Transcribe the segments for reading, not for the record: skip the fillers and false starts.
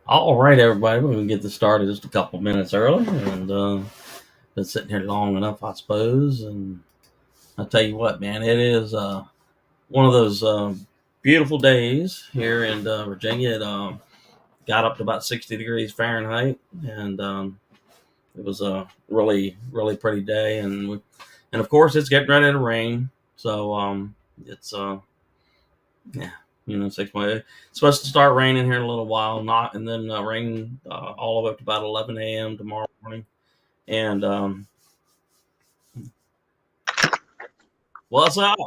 All right, everybody, we're going to get this started just a couple minutes early, and been sitting here long enough, I suppose. And I'll tell you what, man, it is one of those beautiful days here in Virginia. It got up to about 60 degrees Fahrenheit, and it was a really, really pretty day. And of course, it's getting ready to rain, so it's yeah, 6 months. It's supposed to start raining here in a little while, not and then rain all the way up to about 11 a.m. tomorrow morning. And what's up?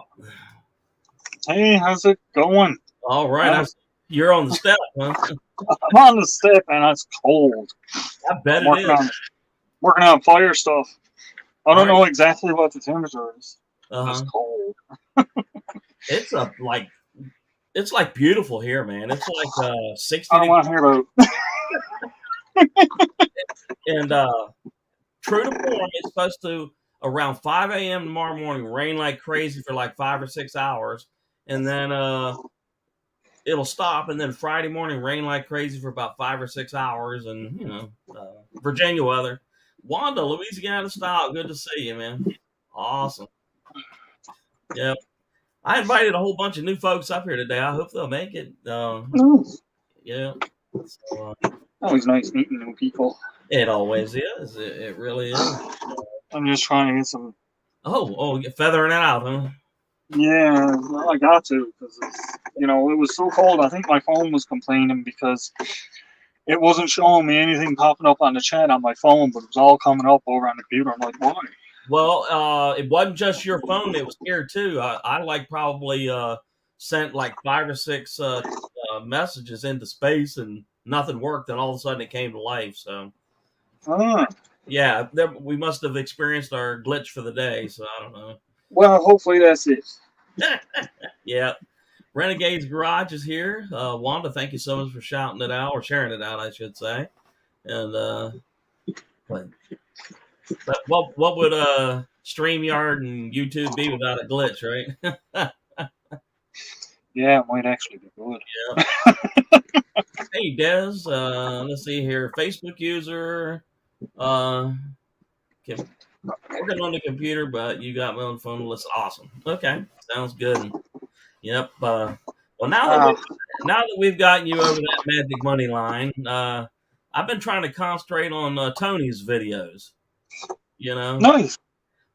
Hey, how's it going? All right, you're on the step, huh? I'm on the step and it's cold. I bet I'm it working is. on working on fire stuff. I don't All right. know exactly what the temperature is. It's Uh-huh. cold. It's it's like beautiful here, man. It's like 60 I don't degrees, want to hear about. and true to form, it's supposed to around 5 a.m. tomorrow morning rain like crazy for like 5 or 6 hours, and then it'll stop, and then Friday morning rain like crazy for about 5 or 6 hours, and Virginia weather. Wanda, Louisiana style. Good to see you, man. Awesome. Yeah, I invited a whole bunch of new folks up here today. I hope they'll make it. No, Yeah. So, always nice meeting new people. it always is. It really is. I'm just trying to get some. Oh, you're feathering it out, huh? Yeah, well, I got to because it was so cold. I think my phone was complaining because it wasn't showing me anything popping up on the chat on my phone, but it was all coming up over on the computer. I'm like, why? Well, it wasn't just your phone; it was here too. I like probably sent like 5 or 6 messages into space, and nothing worked. And all of a sudden, it came to life. So, Ah, yeah, we must have experienced our glitch for the day. So I don't know. well, hopefully that's it. Yeah, Renegade's Garage is here. Wanda, thank you so much for shouting it out or sharing it out, I should say. And but, but what would StreamYard and YouTube be without a glitch, right? Yeah, it might actually be good. Yeah. Hey, Des. Let's see here. Facebook user. Uh, working on the computer, but you got me on the phone. Listen, awesome. Okay, sounds good. Yep. Well, Ah, now that we've gotten you over that magic money line, I've been trying to concentrate on Tony's videos. You know, nice.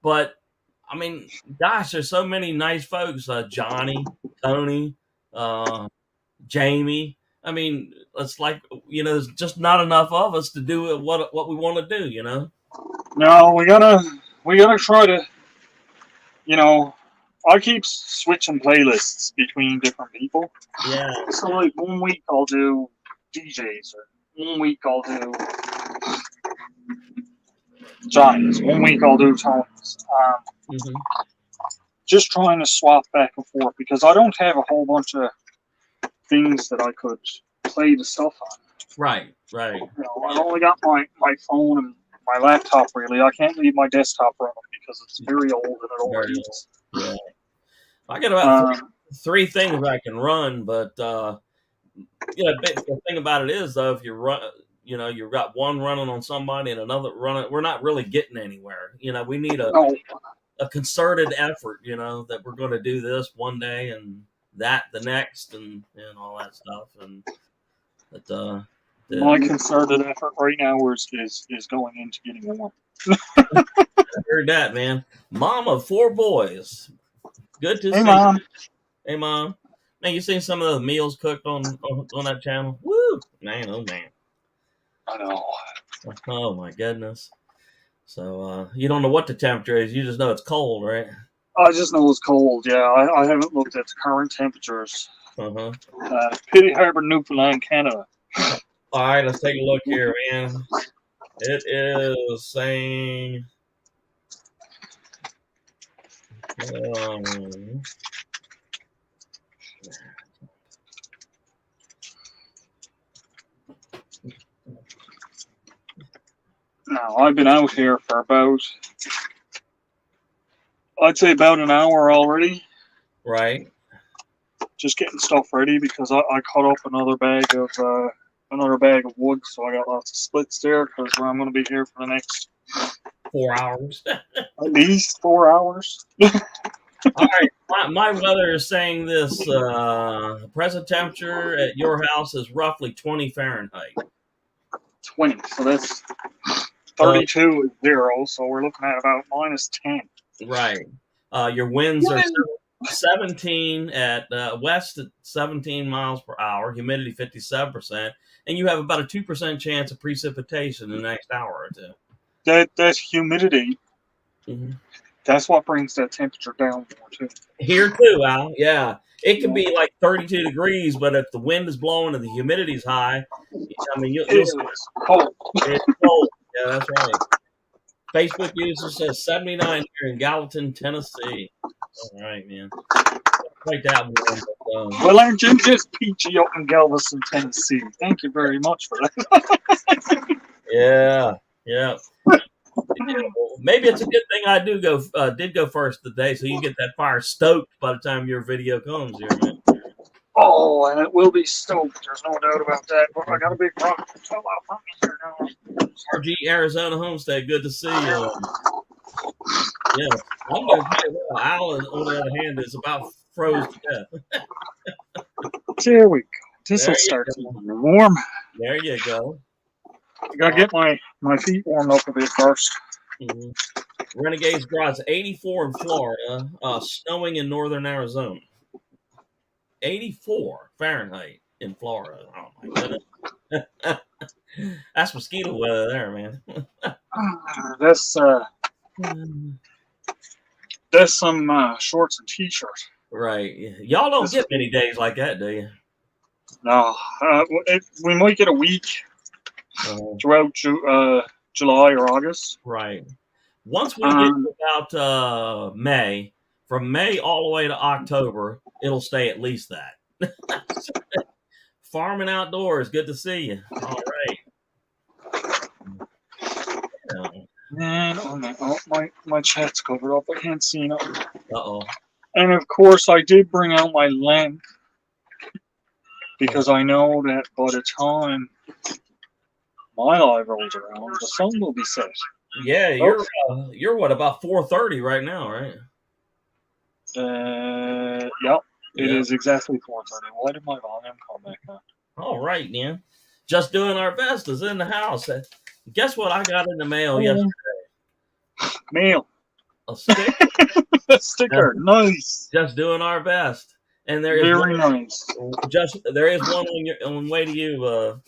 but I mean, gosh, there's so many nice folks. Johnny, Tony, uh, Jamie. I mean, it's like there's just not enough of us to do what we want to do. No, we gotta try to. You know, I keep switching playlists between different people. Yeah. So like one week I'll do DJs, or one week I'll do Johnny's, one week I'll do Tony's. Hmm. Just trying to swap back and forth because I don't have a whole bunch of things that I could play the stuff on. Right. Right. I've only got my phone and my laptop really. I can't leave my desktop running because it's very old and it Very overheats. Yeah. I got about three things I can run, but the thing about it is though, if you run, you've got one running on somebody and another running, we're not really getting anywhere. We need No, a concerted effort. That we're going to do this one day and that the next, and all that stuff. And but my concerted effort right now is going into getting warm. I heard that, man. Mom of 4 boys. Good to Hey, see you. Mom. Hey, Mom. Man, you seen some of the meals cooked on that channel? Woo! Man, oh, man. I know. Oh, my goodness. So, you don't know what the temperature is. You just know it's cold, right? I just know it's cold. Yeah, I haven't looked at the current temperatures. Uh-huh. Petty Harbor, Newfoundland, Canada. All right, let's take a look here, man. It is saying... Now, I've been out here for I'd say about an hour already. Right. Just getting stuff ready because I cut up another bag of another bag of wood, so I got lots of splits there because I'm going to be here for the next 4 hours. at least 4 hours. All right, my weather is saying this present temperature at your house is roughly 20 Fahrenheit. 20, so that's So, 32 is 0, so we're looking at about -10. right. Your winds are 17 at west at 17 miles per hour, humidity 57%, and you have about a 2% chance of precipitation in the next hour or two. That's humidity. Mm-hmm. That's what brings that temperature down more too. Here too, Al. Yeah, it can be like 32 degrees, but if the wind is blowing and the humidity's high, I mean you'll It's cold. it's cold. Yeah, that's right. Facebook user says 79 here in Gallatin, Tennessee. All right, man. Like that one. Well, aren't you just peachy up in Galveston, Tennessee? Thank you very much for that. Yeah, yeah. Well, maybe it's a good thing I did go first today, so you get that fire stoked by the time your video comes here, man. Oh, and it will be stoked. There's no doubt about that. But I got a big rock to tell out from me here now. RG Arizona Homestead, good to see you. Yeah, I'm going to tell you what, Alan, on the other hand, is about froze to death. There we go. This There will you start go. getting warm. There you go. I gotta get my feet warmed up a bit first. Mm-hmm. Renegades Garage 84 in Florida, snowing in northern Arizona. 84 Fahrenheit in Florida. Oh my goodness. That's mosquito weather there, man. That's some shorts and t-shirts. Right. Y'all don't get many days like that, do you? No, we might get a week throughout July or August. Right. Once we get to about May, from May all the way to October, it'll stay at least that. Farming outdoors, good to see you. All right. Man, my chat's covered up. I can't see nothing. Uh-oh. And of course, I did bring out my lamp because I know that by the time my live rolls around, the sun will be set. Yeah, you're what, about 4:30 right now, right? Yep. It is exactly 4:30. Why did my volume come back on? All right, man. Just doing our best is in the house. Guess what I got in the mail yesterday? Mail. A sticker. A sticker. Nice. Just doing our best. And there is very nice. There is one on way to you.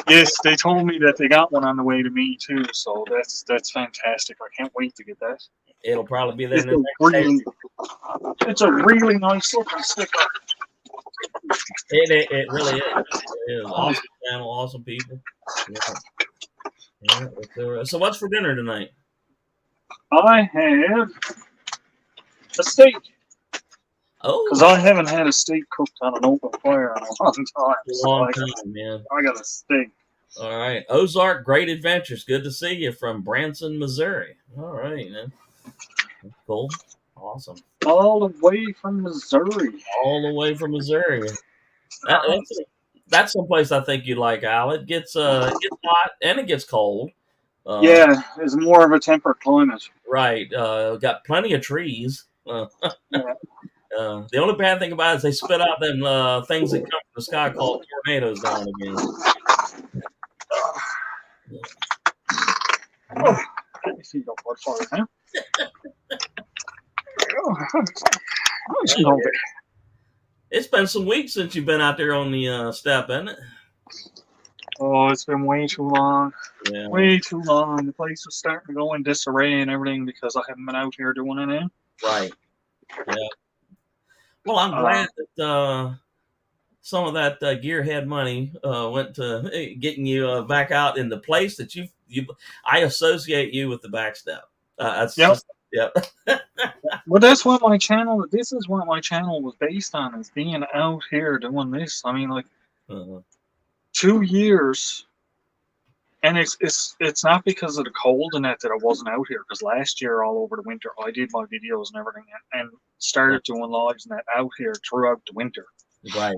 Yes, they told me that they got one on the way to me too. So that's fantastic. I can't wait to get that. It'll probably be there It's in the next day. It's a really nice looking sticker. It really is. It is. Awesome channel, awesome people. Yeah. So what's for dinner tonight? I had a steak. Oh, because I haven't had a steak cooked on an open fire in a long time. Man. I got a steak. All right, Ozark Great Adventures. Good to see you from Branson, Missouri. All right, man. Cool. Awesome. All the way from Missouri. All the way from Missouri. That's someplace I think you'd like, Al. It gets hot and it gets cold. Yeah, it's more of a temperate climate. Right. Got plenty of trees. The only bad thing about it is they spit out them things that come from the sky called tornadoes now and again. Oh, let me see the blood fire now. It's been some weeks since you've been out there on the step, hasn't it? Oh, it's been way too long. Yeah. Way too long. The place was starting to go in disarray and everything because I haven't been out here doing anything. Right. Yeah. Well, I'm glad that some of that gearhead money went to getting you back out in the place that you. I associate you with the backstep. That's just, yep. Well, that's what my channel. This is what my channel was based on: is being out here doing this. I mean, like 2 years, and it's not because of the cold and that I wasn't out here. Because last year, all over the winter, I did my videos and everything, and started doing lives and that out here throughout the winter. Right.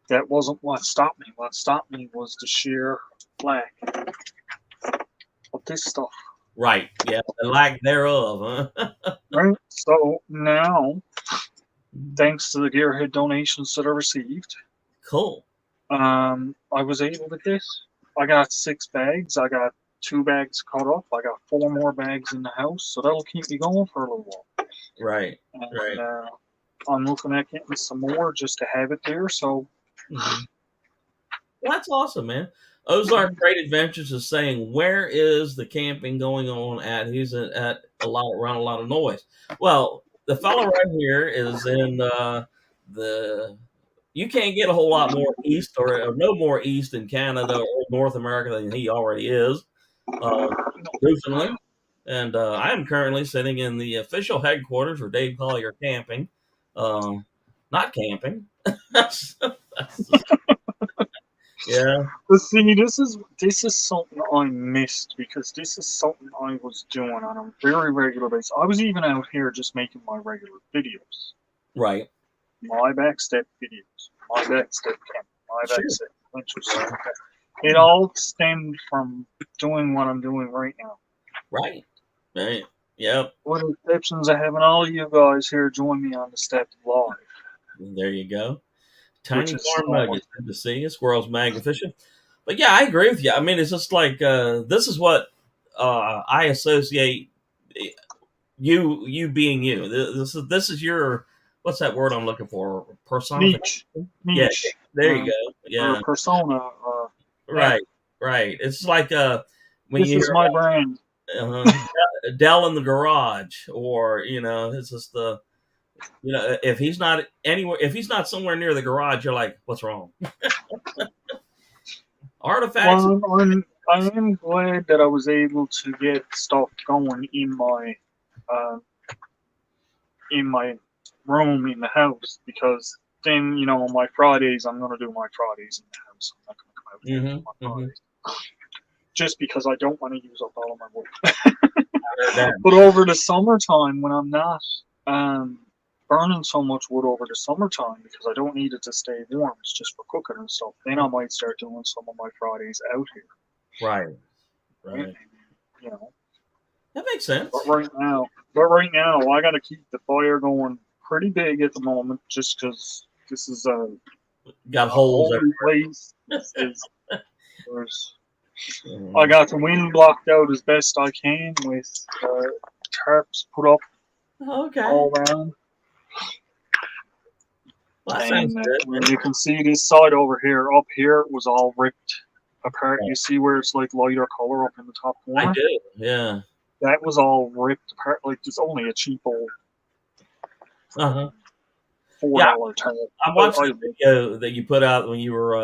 that wasn't what stopped me. What stopped me was the sheer lack of this stuff. Right. Yeah. The lack thereof, huh? Right. So now, thanks to the Gearhead donations that I received, Cool. I was able to get. I got 6 bags. I got 2 bags cut up. I got 4 more bags in the house, so that'll keep me going for a little while. Right. And Right. I'm looking at getting some more just to have it there. So Mhm. Well, that's awesome, man. Ozark Great Adventures is saying, where is the camping going on at? He's at a lot around a lot of noise. Well, the fellow right here is in the. You can't get a whole lot more east or no more east in Canada or North America than he already is, Newfoundland. And I am currently sitting in the official headquarters for Dave Collier Camping. Not camping. Yeah. but see, this is something I missed because this is something I was doing on a very regular basis. I was even out here just making my regular videos, Right. my backstep videos, my backstep camp, my Sure. backstep adventures. Stuff like that. It all stemmed from doing what I'm doing right now. Right. Right. Yep. With the exceptions of having all you guys here join me on the Step Live, There you go. which Tiny is Farm so much. Nuggets. Good to see you. Squirrels Mag Fishing. But yeah, I agree with you. I mean, it's just like this is what I associate you being you. This is your what's that word I'm looking for? Niche, Personification. Yeah. niche, There you go. or Yeah. persona. Yeah, Right. Right. It's like when this you is hear my brand. Dell in the garage, or it's just the if he's not anywhere, if he's not somewhere near the garage, you're like, what's wrong? Artifacts. Well, I am glad that I was able to get stuff going uh, in my room in the house because then my Fridays I'm gonna do my Fridays in the house. I'm not gonna come out there and do my Mm-hmm. Fridays just because I don't want to use up all of my wood. That. But over the summertime, when I'm not burning so much wood over the summertime because I don't need it to stay warm, it's just for cooking and stuff, then I might start doing some of my Fridays out here. Right. Right? Right. You know. That makes sense. But right now, I got to keep the fire going pretty big at the moment, just because this is a Got holes holy everywhere. place. I got the wind blocked out as best I can with tarps put up Okay. all around. Well, that sounds And good. you can see this side over here, up here, it was all ripped apart. You see where it's like lighter color up in the top corner? I do. Yeah. That was all ripped apart. Like, it's only a cheap old Uh-huh. $4 tarp. I watched the video that you put out when you were,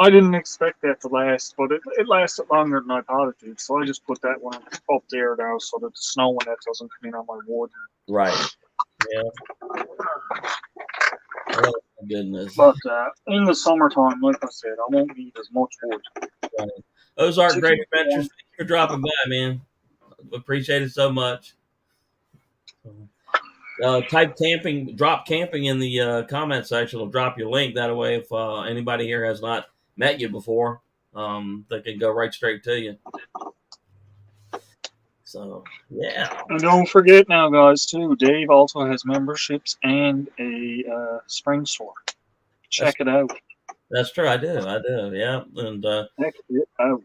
I didn't expect that to last, but it lasted longer than I thought it did. So I just put that one up there now so that the snow and that doesn't come in on my wood. Right. Yeah. Oh, my goodness. But in the summertime, like I said, I won't need as much wood. Right. Ozark Great Adventures. Thanks for dropping by, man. Appreciate it so much. Type camping, drop camping in the comment section. It'll drop your link. That way, if anybody here has not met you before, they can go right straight to you. So, yeah. And don't forget now, guys, too, Dave also has memberships and a spring store. Check it out. That's true. I do. Yeah. And Check it out.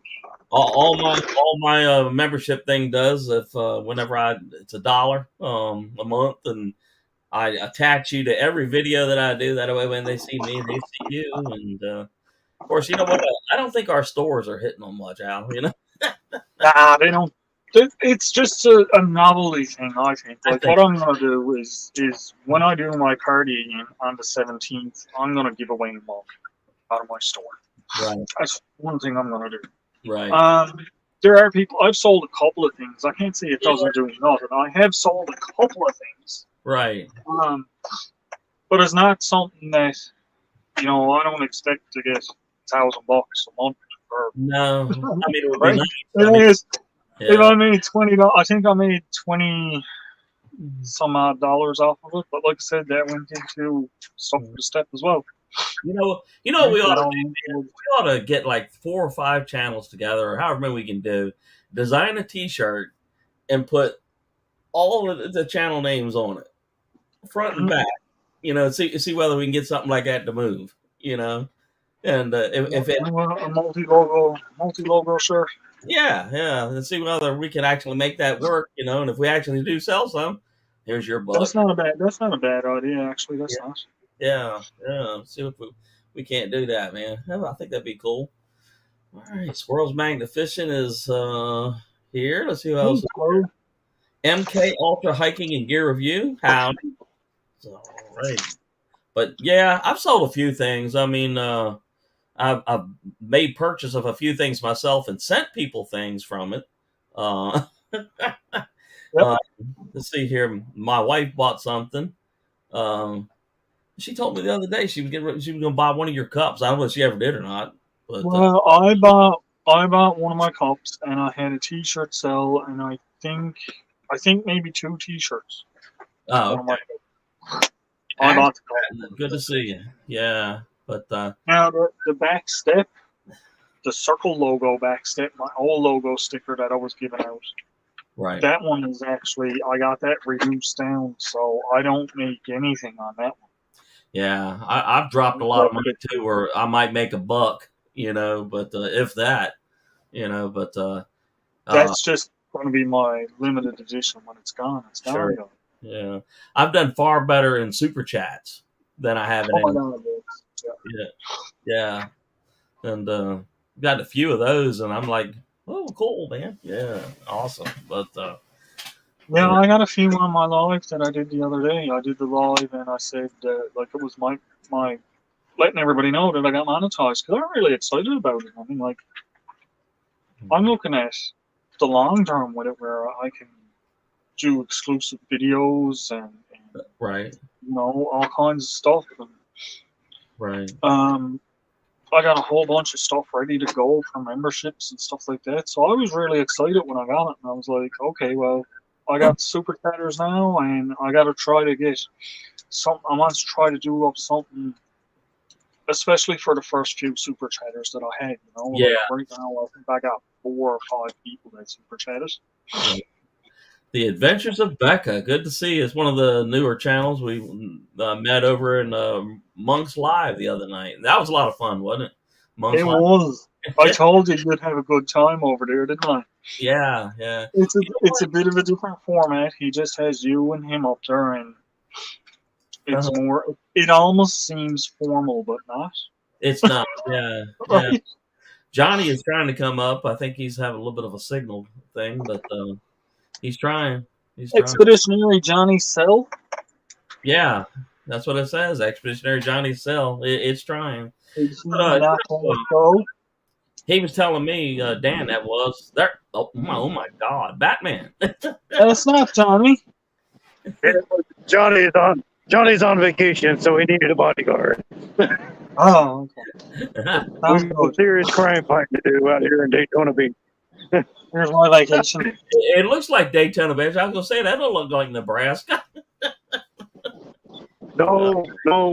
all my membership thing does, if whenever it's $1 a month, and I attach you to every video that I do. That way, when they see me, they see you. And of course, you know what? I don't think our stores are hitting them much, Al. Nah, they don't. It's just a novelty thing, I think. Like, what I'm going to do is when I do my party again on the 17th, I'm going to give away a mug out of my store. Right. That's one thing I'm going to do. Right. There are people, I've sold a couple of things. I can't say it doesn't do nothing. I have sold a couple of things. Right. But it's not something that, I don't expect to get $1,000 a month. No. I mean, it would right? be nice. If I made $20, I think I made 20 some odd dollars off of it. But like I said, that went into stuff for the step as well. You know what we ought Get to all do? into it. We ought to get like 4 or 5 channels together, or however many we can do. Design a T-shirt and put all of the channel names on it, front and Mhm. back. See whether we can get something like that to move. And if it, A multi logo shirt. yeah, and see whether we can actually make that work. And if we actually do sell some, here's your book. That's not a bad idea, actually. Yeah, That's not. yeah. See if we can't do that, man. Yeah, I think that'd be cool. All right, Squirrels Magnificent is here. Let's see who else Hey, is Chloe. here. MK Ultra Hiking and Gear Review. Howdy. All right. But yeah, I've sold a few things. I mean, I've made purchase of a few things myself and sent people things from it. Uh, Yep. uh, let's see here. My wife bought something. Um, she told me the other day she was going to buy one of your cups. I don't know if she ever did or not. But Well, I bought one of my cups, and I had a T-shirt sell, and I think maybe 2 T-shirts. oh, One of my okay. I bought the cup. Good to see you. Yeah, but Now the back step, the circle logo back step, my old logo sticker that I was giving out. right. That one is actually I got that reduced down, so I don't make anything on that one. Yeah, I've dropped a lot of money too, where I might make a buck, but if that, but That's just going to be my limited edition when it's gone. It's sure, gone. yeah, I've done far better in super chats than I have in Oh my any. god, yeah. Yeah, and got a few of those, and I'm like, oh, cool, man, yeah, awesome, but Yeah, I got a few on my live that I did the other day. I did the live and I said like it was my letting everybody know that I got monetized because I'm really excited about it. I mean, like I'm looking at the long term with it where I can do exclusive videos and right, all kinds of stuff. And, right, I got a whole bunch of stuff ready to go for memberships and stuff like that. So I was really excited when I got it, and I was like, okay, well, I got super chatters now, and I got to try to get some. I want to try to do up something, especially for the first few super chatters that I had. yeah. Like right now, I think I got 4 or 5 people that super chatted. The Adventures of Becca. Good to see you. It's one of the newer channels. We met over in Monk's Live the other night. That was a lot of fun, wasn't it? Monk's It Live. was. I told you you'd have a good time over there, didn't I? Yeah, yeah. It's a bit of a different format. He just has you and him up there, and it's more. It almost seems formal, but not. It's not. Yeah, yeah. Right? Johnny is trying to come up. I think he's having a little bit of a signal thing, but he's trying. He's trying. Expeditionary Johnny Cell. Yeah, that's what it says. Expeditionary Johnny Cell. It's trying. Not go. He was telling me, Dan, that was there. Oh my God, Batman. That's not Johnny. Johnny's on vacation, so he needed a bodyguard. Oh, okay. We've got a serious crime fighting to do out here in Daytona Beach. Here's my vacation. It looks like Daytona Beach. I was gonna say that don't look like Nebraska. No,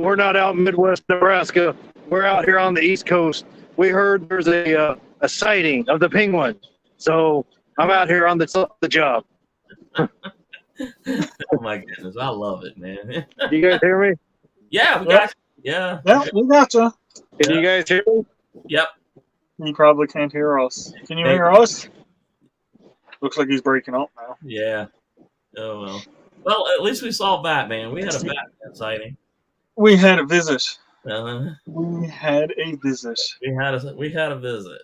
we're not out in Midwest Nebraska. We're out here on the East Coast. We heard there's a sighting of the penguin, so I'm out here on the job. Oh my goodness, I love it, man. You guys hear me? Yeah, we got you. Yeah. Yeah, we got you. Can you guys hear me? Yep. You probably can't hear us. Can you hear us? Looks like he's breaking up now. Yeah. Oh well. Well, at least we saw Batman. We had a Batman sighting. We had a visit. Uh-huh. We had a visit. We had a visit.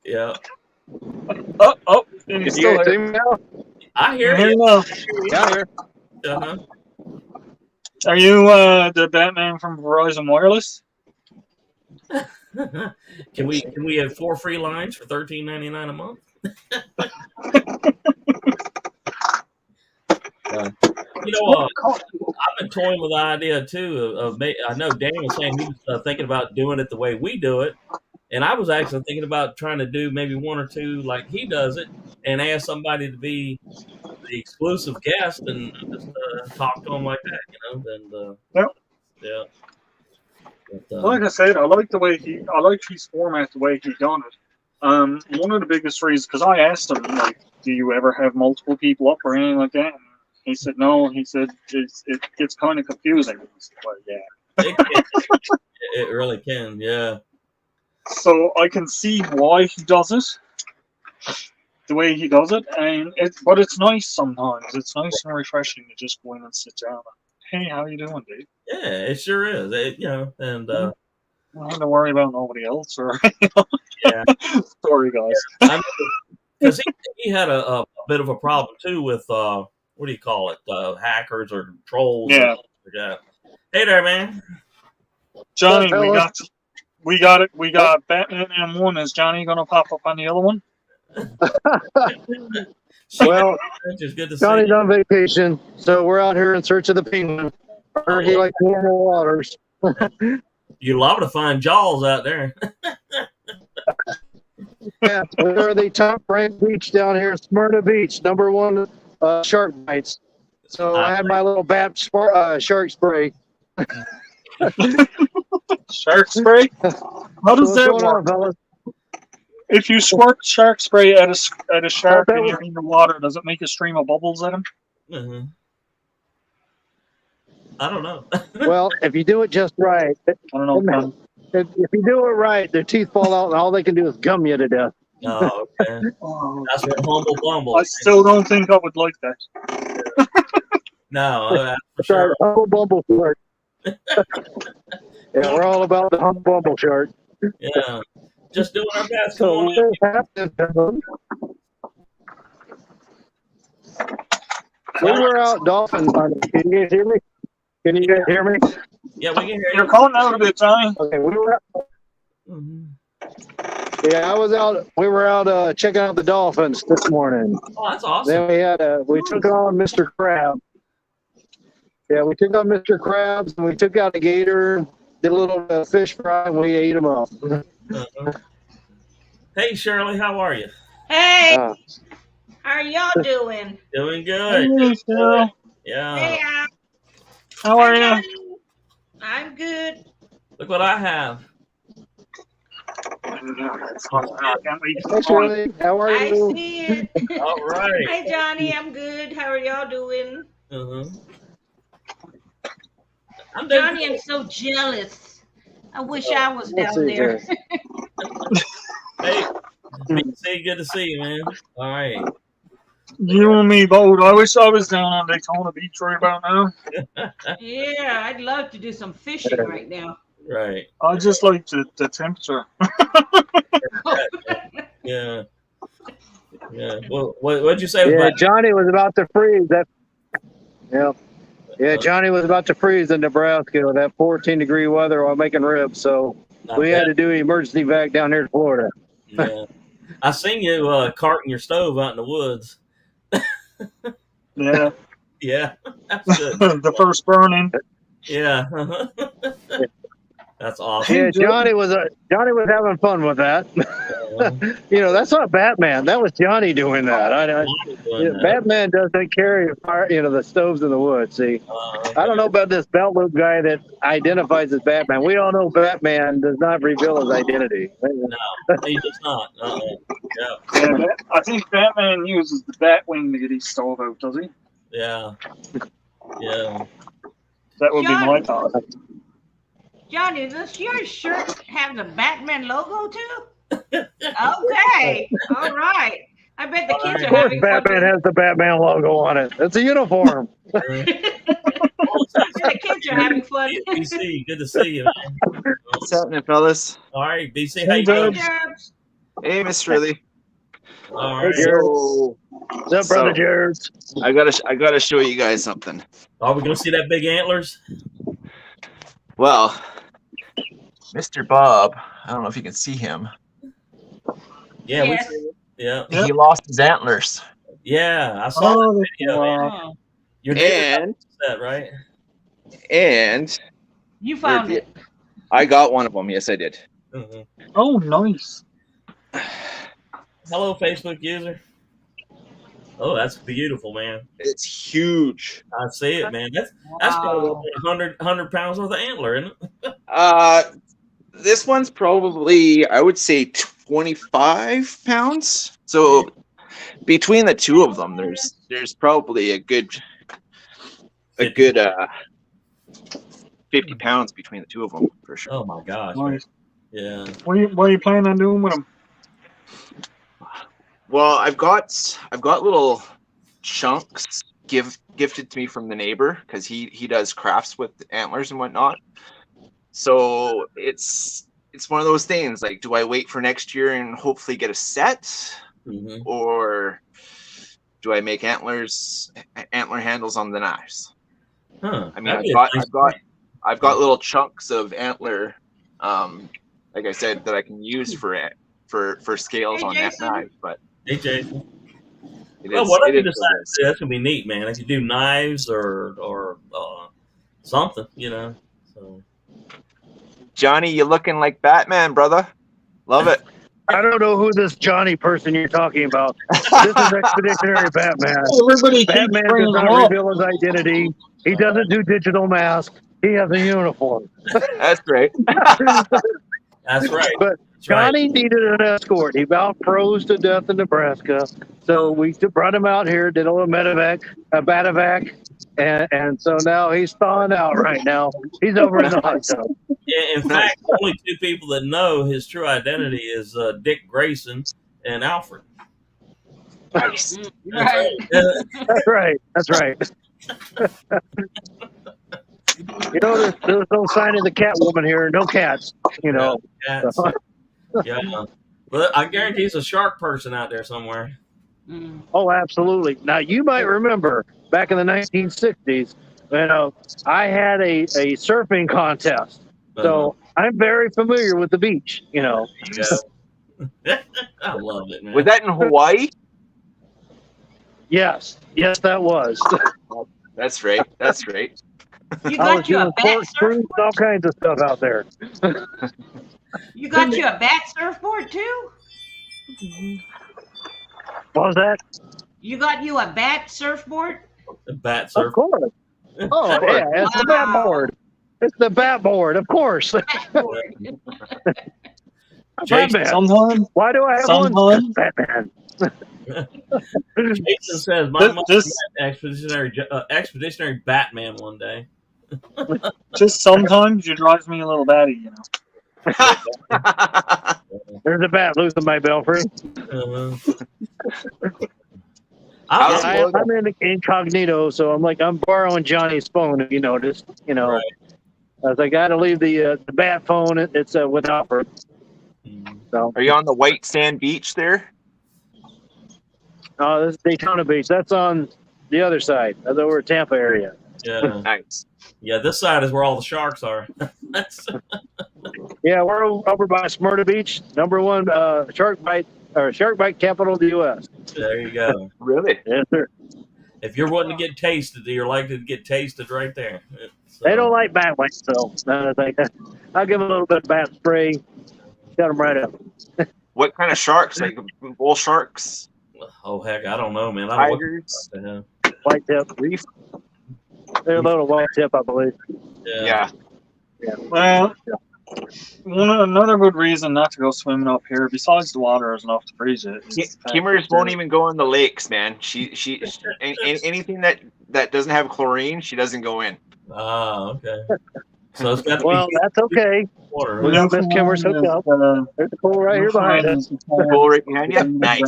Yeah. Oh, and he's Can you still guys see here. me now? I hear Here you. now. Down here. Uh-huh. Are you the Batman from Verizon Wireless? Can we have 4 free lines for $13.99 a month? I've been toying with the idea too of I know Dan was saying he was thinking about doing it the way we do it, and I was actually thinking about trying to do maybe 1 or 2 like he does it, and ask somebody to be the exclusive guest and just talk to them like that, and Yep. yeah. But, Like I said, I like his format, the way he done it. One of the biggest reasons, because I asked him, like, do you ever have multiple people up or anything like that? And he said no. He said it gets kind of confusing. I was like, yeah. it really can, yeah. So I can see why he does it, the way he does it, but it's nice sometimes. It's nice and refreshing to just go in and sit down. Hey, how you doing, dude? Yeah, it sure is. And I don't have to worry about nobody else or yeah, sorry guys. because he had a bit of a problem too with what do you call it, hackers or trolls? Yeah. Yeah. Hey there, man. Johnny, fellas? we got it. We got Batman M1. Is Johnny gonna pop up on the other one? Well, It's good to see Johnny's you. on vacation, so we're out here in search of the penguin. I heard he likes warmer waters. You love to find Jaws out there. Yeah, we're the top ranked beach down here, Smyrna Beach, #1 shark bites. So I had my little bat shark spray. Shark spray? How does What's that going on, work? fellas? If you squirt shark spray at a shark that and was- you're in the water, does it make a stream of bubbles at him? Mhm. I don't know. Well, if you do it just right, I don't know. man. if you do it right, their teeth fall out and all they can do is gum you to death. Oh, okay. Oh, That's what Humble Bumble. I still don't think I would like that. No, that's for That's right, sure. humble bumble shark. Yeah, we're all about the humble bumble shark. Yeah. Just doing our best. Come So on in. what happened? We were out dolphin hunting. Can you guys hear me? Can you guys hear me? Yeah, we can hear You're you. calling out a bit, Johnny. Okay, we were. Mhm. Yeah, I was out. We were out checking out the dolphins this morning. Oh, that's awesome. Then we took on Mr. Crab. Yeah, we took on Mr. Krabs and we took out a gator, did a little fish fry, and we ate them up. Uh-huh. Hey, Shirley, how are you? Hey, Uh, how are y'all doing? Doing good. Hey, Phil. Yeah. Hey, How are you? Johnny. I'm good. Look what I have. I can't wait Hey, to go on. Shirley, how are I you? see it. All right. Hi, Johnny. I'm good. How are y'all doing? Uh-huh. I'm doing Johnny, I'm so jealous. I wish I was Let's down see there. here. Hey, BC, good to see you, man. All right. You and me both. I wish I was down on Daytona Beach right about now. Yeah, I'd love to do some fishing right now. Right. I just like the temperature. Yeah. Yeah. Well, what'd you say Yeah, about Johnny was about to freeze. Yeah, Johnny was about to freeze in Nebraska with that 14-degree weather while making ribs. So we had to do an emergency vac down here in Florida. Yeah. I seen you carting your stove out in the woods. Yeah. Yeah. That's good. The first burning. Yeah. That's awesome. Yeah, Johnny was having fun with that. That's not Batman. That was Johnny doing that. Batman doesn't carry fire, the stoves in the woods. See, I don't know about this belt loop guy that identifies as Batman. We all know Batman does not reveal his identity. No, he does not. Yeah. Yeah, I think Batman uses the Batwing to get his stove out, does he? Yeah. Yeah. That would be my thought. Johnny, does your shirt have the Batman logo too? Okay. All right. I bet the kids Of are course, having fun. Batman has the Batman logo on it. It's a uniform. The kids are having fun. BC, good to see you, man. What's happening, fellas? All right, BC, how you doing? Jobs. Hey, Miss Shirley. All right. So, What's up, brother Jared? I gotta show you guys something. Are we gonna see that big antlers? Well, Mr. Bob, I don't know if you can see him. Yeah, Yes. we see it. Yeah. Yep. He lost his antlers. Yeah, I saw Oh, that video, man. wow. You're And that, right? You found it. I got one of them. Yes, I did. Mhm. Oh, nice. Hello, Facebook user. Oh, that's beautiful, man. It's huge. I see it, man. That's probably 100 pounds worth of antler, isn't it? This one's probably, I would say, 25 pounds. So between the two of them, there's probably a good 50 pounds between the two of them for sure. Oh my gosh. Nice. Yeah. What are you planning on doing with them? Well, I've got little chunks gifted to me from the neighbor because he does crafts with antlers and whatnot. So it's one of those things. Like, do I wait for next year and hopefully get a set, or do I make antler handles on the knives? Huh. I mean, I've got little chunks of antler, like I said, that I can use for scales on that knife. But Hey, Jason. well, whatever you decide to do, that's gonna be neat, man. If you do knives or something, So. Johnny, you looking like Batman, brother. Love it. I don't know who this Johnny person you're talking about. This is Expeditionary Batman. Everybody keeps Batman does bringing them not up. reveal his identity. He doesn't do digital mask. He has a uniform. That's great. That's right. But Johnny needed an escort. He about froze to death in Nebraska. So we brought him out here, did a little batavac, and so now he's thawing out right now. He's over in the hot tub. Yeah, in fact, only two people that know his true identity is Dick Grayson and Alfred. Nice. Right. That's right. That's right. There's no sign of the cat woman here. No cats. Cats. Yeah. But I guarantee there's a shark person out there somewhere. Oh, absolutely. Now, you might remember back in the 1960s, I had a surfing contest. So I'm very familiar with the beach, Yeah. I love it, man. Was that in Hawaii? Yes, that was. That's right. That's right. You I was got you a doing bat corkscrews, all surfboard? kinds of stuff out there. You got you a bat surfboard too? What was that? You got you a bat surfboard? The bat Of surf. course. Oh, yeah, it's the bat board. It's the bat board, of course. Batman. Sometimes, Why do I have one? sometimes, Batman. Jason says my mom just met expeditionary Batman one day. sometimes you drives me a little batty, There's a bat loose in my belfry. I'm in incognito, so I'm borrowing Johnny's phone. If you noticed, Right. as I got to leave the bat phone. It's with Alfred. So Are you on the white sand beach there? this is Daytona Beach. That's on the other side. That's over at Tampa area. Yeah. Nice. Yeah, this side is where all the sharks are. Yeah, we're over by Smyrna Beach, #1 shark bite capital of the U.S. There you go. Really? Yes, sir. If you're wanting to get tasted, you're likely to get tasted right there. So, They don't like bat bites, so I'll give them a little bit of bat spray, shut them right up. What kind of sharks? Like bull sharks, Oh heck, I don't know, man. I don't tigers, know. White tip. reef? They're a little white tip, I believe. Yeah. Yeah. Well, another good reason not to go swimming up here, besides the water is enough to freeze it. is the fact Kimmers that won't even go in the lakes, man. She anything that doesn't have chlorine, she doesn't go in. Ah, okay. So it's got to Well, be that's okay. water. We got Miss Kimmer's hooked up. There's a pool right here behind us. Pool right behind you. Nice.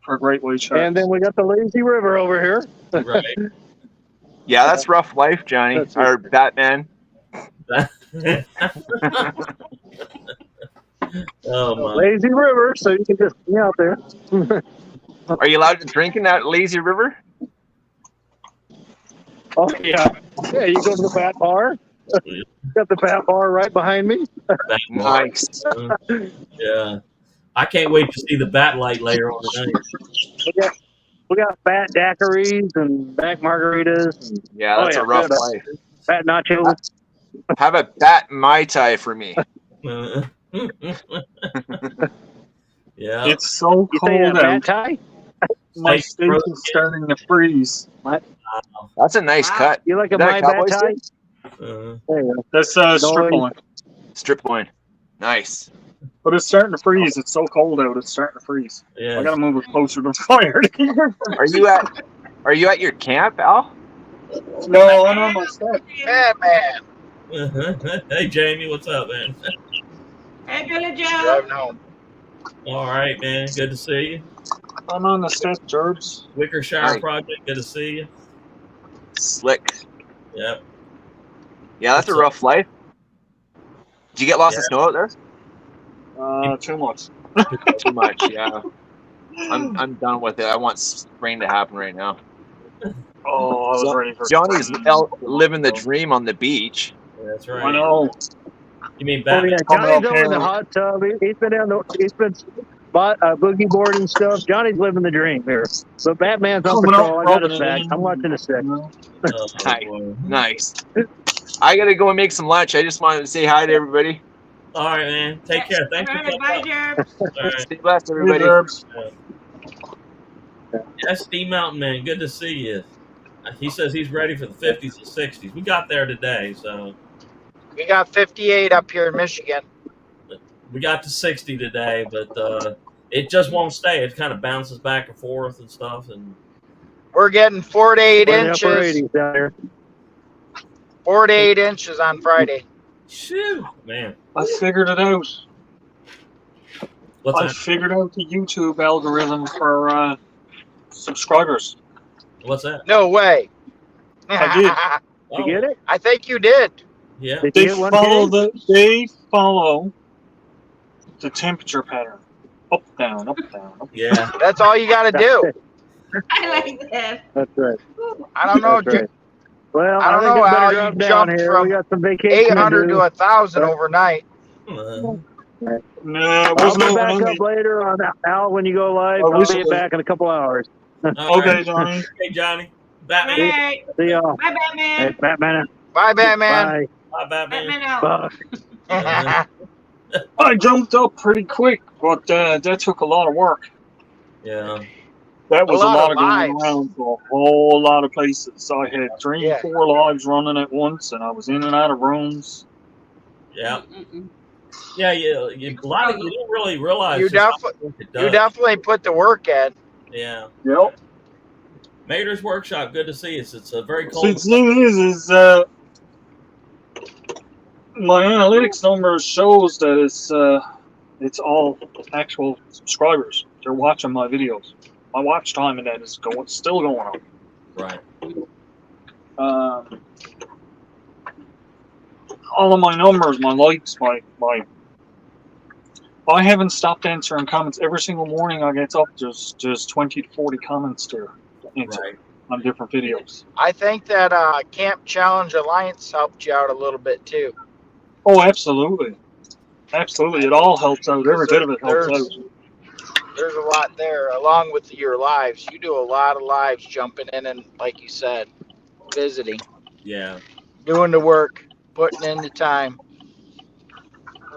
For great white shark. And then we got the lazy river over here. Right. Yeah, that's rough life, Johnny. That's Or Batman. Oh my. Lazy river, so you can just be out there. Are you allowed to drink in that lazy river? Oh, yeah. Yeah, you go to the bat bar. Got the bat bar right behind me. Nice. Yeah. I can't wait to see the bat light later on tonight. We got bat daiquiris and bat margaritas and Yeah, that's Oh, yeah, a rough good. life. bat nachos. Have a bat Mai Tai for me. Yeah. It's so You say cold bat out. tie? My Steak steak roast. is starting to freeze. That's a nice Wow. cut. You like a Is that my a bat cowboy tie? steak? Uh, There you go. That's strip loin. Strip loin. Nice. But it's starting to freeze. It's so cold out. It's starting to freeze. yeah. I gotta move it closer to the fire. Are you at your camp, Al? No, I'm on my step. Man, Hey, Jamie, what's up, man? Hey, Billy Joe. driving home. All right, man. Good to see you. I'm on the step, Gerbs. Wickershire Hi. Project. Good to see you. Slick. Yep. Yeah, that's a What's up? rough life. Did you get lots of snow out there? Too much. Too much, yeah. I'm done with it. I want spring to happen right now. Oh, I was ready for Johnny's spring. living the dream on the beach. That's right. I know. You mean Oh Batman? yeah, Coming Johnny's up over in the here. hot tub. He's been down. He's been boogie board and stuff. Johnny's living the dream here. But Batman's on Coming up, patrol. I got rubbing his it back. in. I'm watching the stick. Oh, Hi. boy. Nice. I gotta go and make some lunch. I just wanted to say hi to everybody. All right, man. Take care. Thanks All for right, coming bye, up. Jerb. All right. Stay blessed, Hey, everybody. Gerbs. Yes, Steve Mountain Man. Good to see you. He says he's ready for the 50s and 60s. We got there today, so We got 58 up here in Michigan. we got to 60 today, but it just won't stay. It kind of bounces back and forth and stuff. And We're getting 4 to 8 We're in the upper inches. 80s down here. 4 to 8 inches on Friday. shoo, man. I figured it out. What's I that? figured out the YouTube algorithm for subscribers. What's that? No way. I did. Oh, You get it? I think you did. yeah. Did They you get one? follow Kid? they follow the temperature pattern. Up, down, up, down, up. Yeah. That's all you got to do. I like that. That's right. I don't know. That's right. Well, I don't think know it's better how drop you down jumped here. from We got some vacation 800 to to do. 1,000 overnight. No, it I'll wasn't be back overnight. up later on Al when you go live. I I'll wish be it was. back in a couple hours. All Okay, right. Johnny. Hey, Johnny. All Batman. right. See y'all. Bye, Batman. Hey, Batman. Bye, Batman. Bye. Bye, Batman. Batman out. Bye. I jumped up pretty quick, but that took a lot of work. Yeah. That was a lot lot of of going lives. around to a whole lot of places. I had three, Yeah. 4 lives running at once, and I was in and out of rooms. Yeah. Mm-mm. Yeah. A lot of you don't really realize You just how defi- much work it You does. definitely put the work in. Yeah. Yep. Mater's Workshop. Good to see you. It's a very See, cold. the thing is my analytics numbers shows that it's all actual subscribers. They're watching my videos. My watch time and that is still going up. Right. All of my numbers, my likes, my I haven't stopped answering comments every single morning. I get up, there's 20 to 40 comments there to answer Right. on different videos. I think that Camp Challenge Alliance helped you out a little bit too. Oh, absolutely, absolutely. It all helps out. Every bit of it helps There's- out. There's a lot there, along with your lives. You do a lot of lives, jumping in and, like you said, visiting, Yeah. doing the work, putting in the time.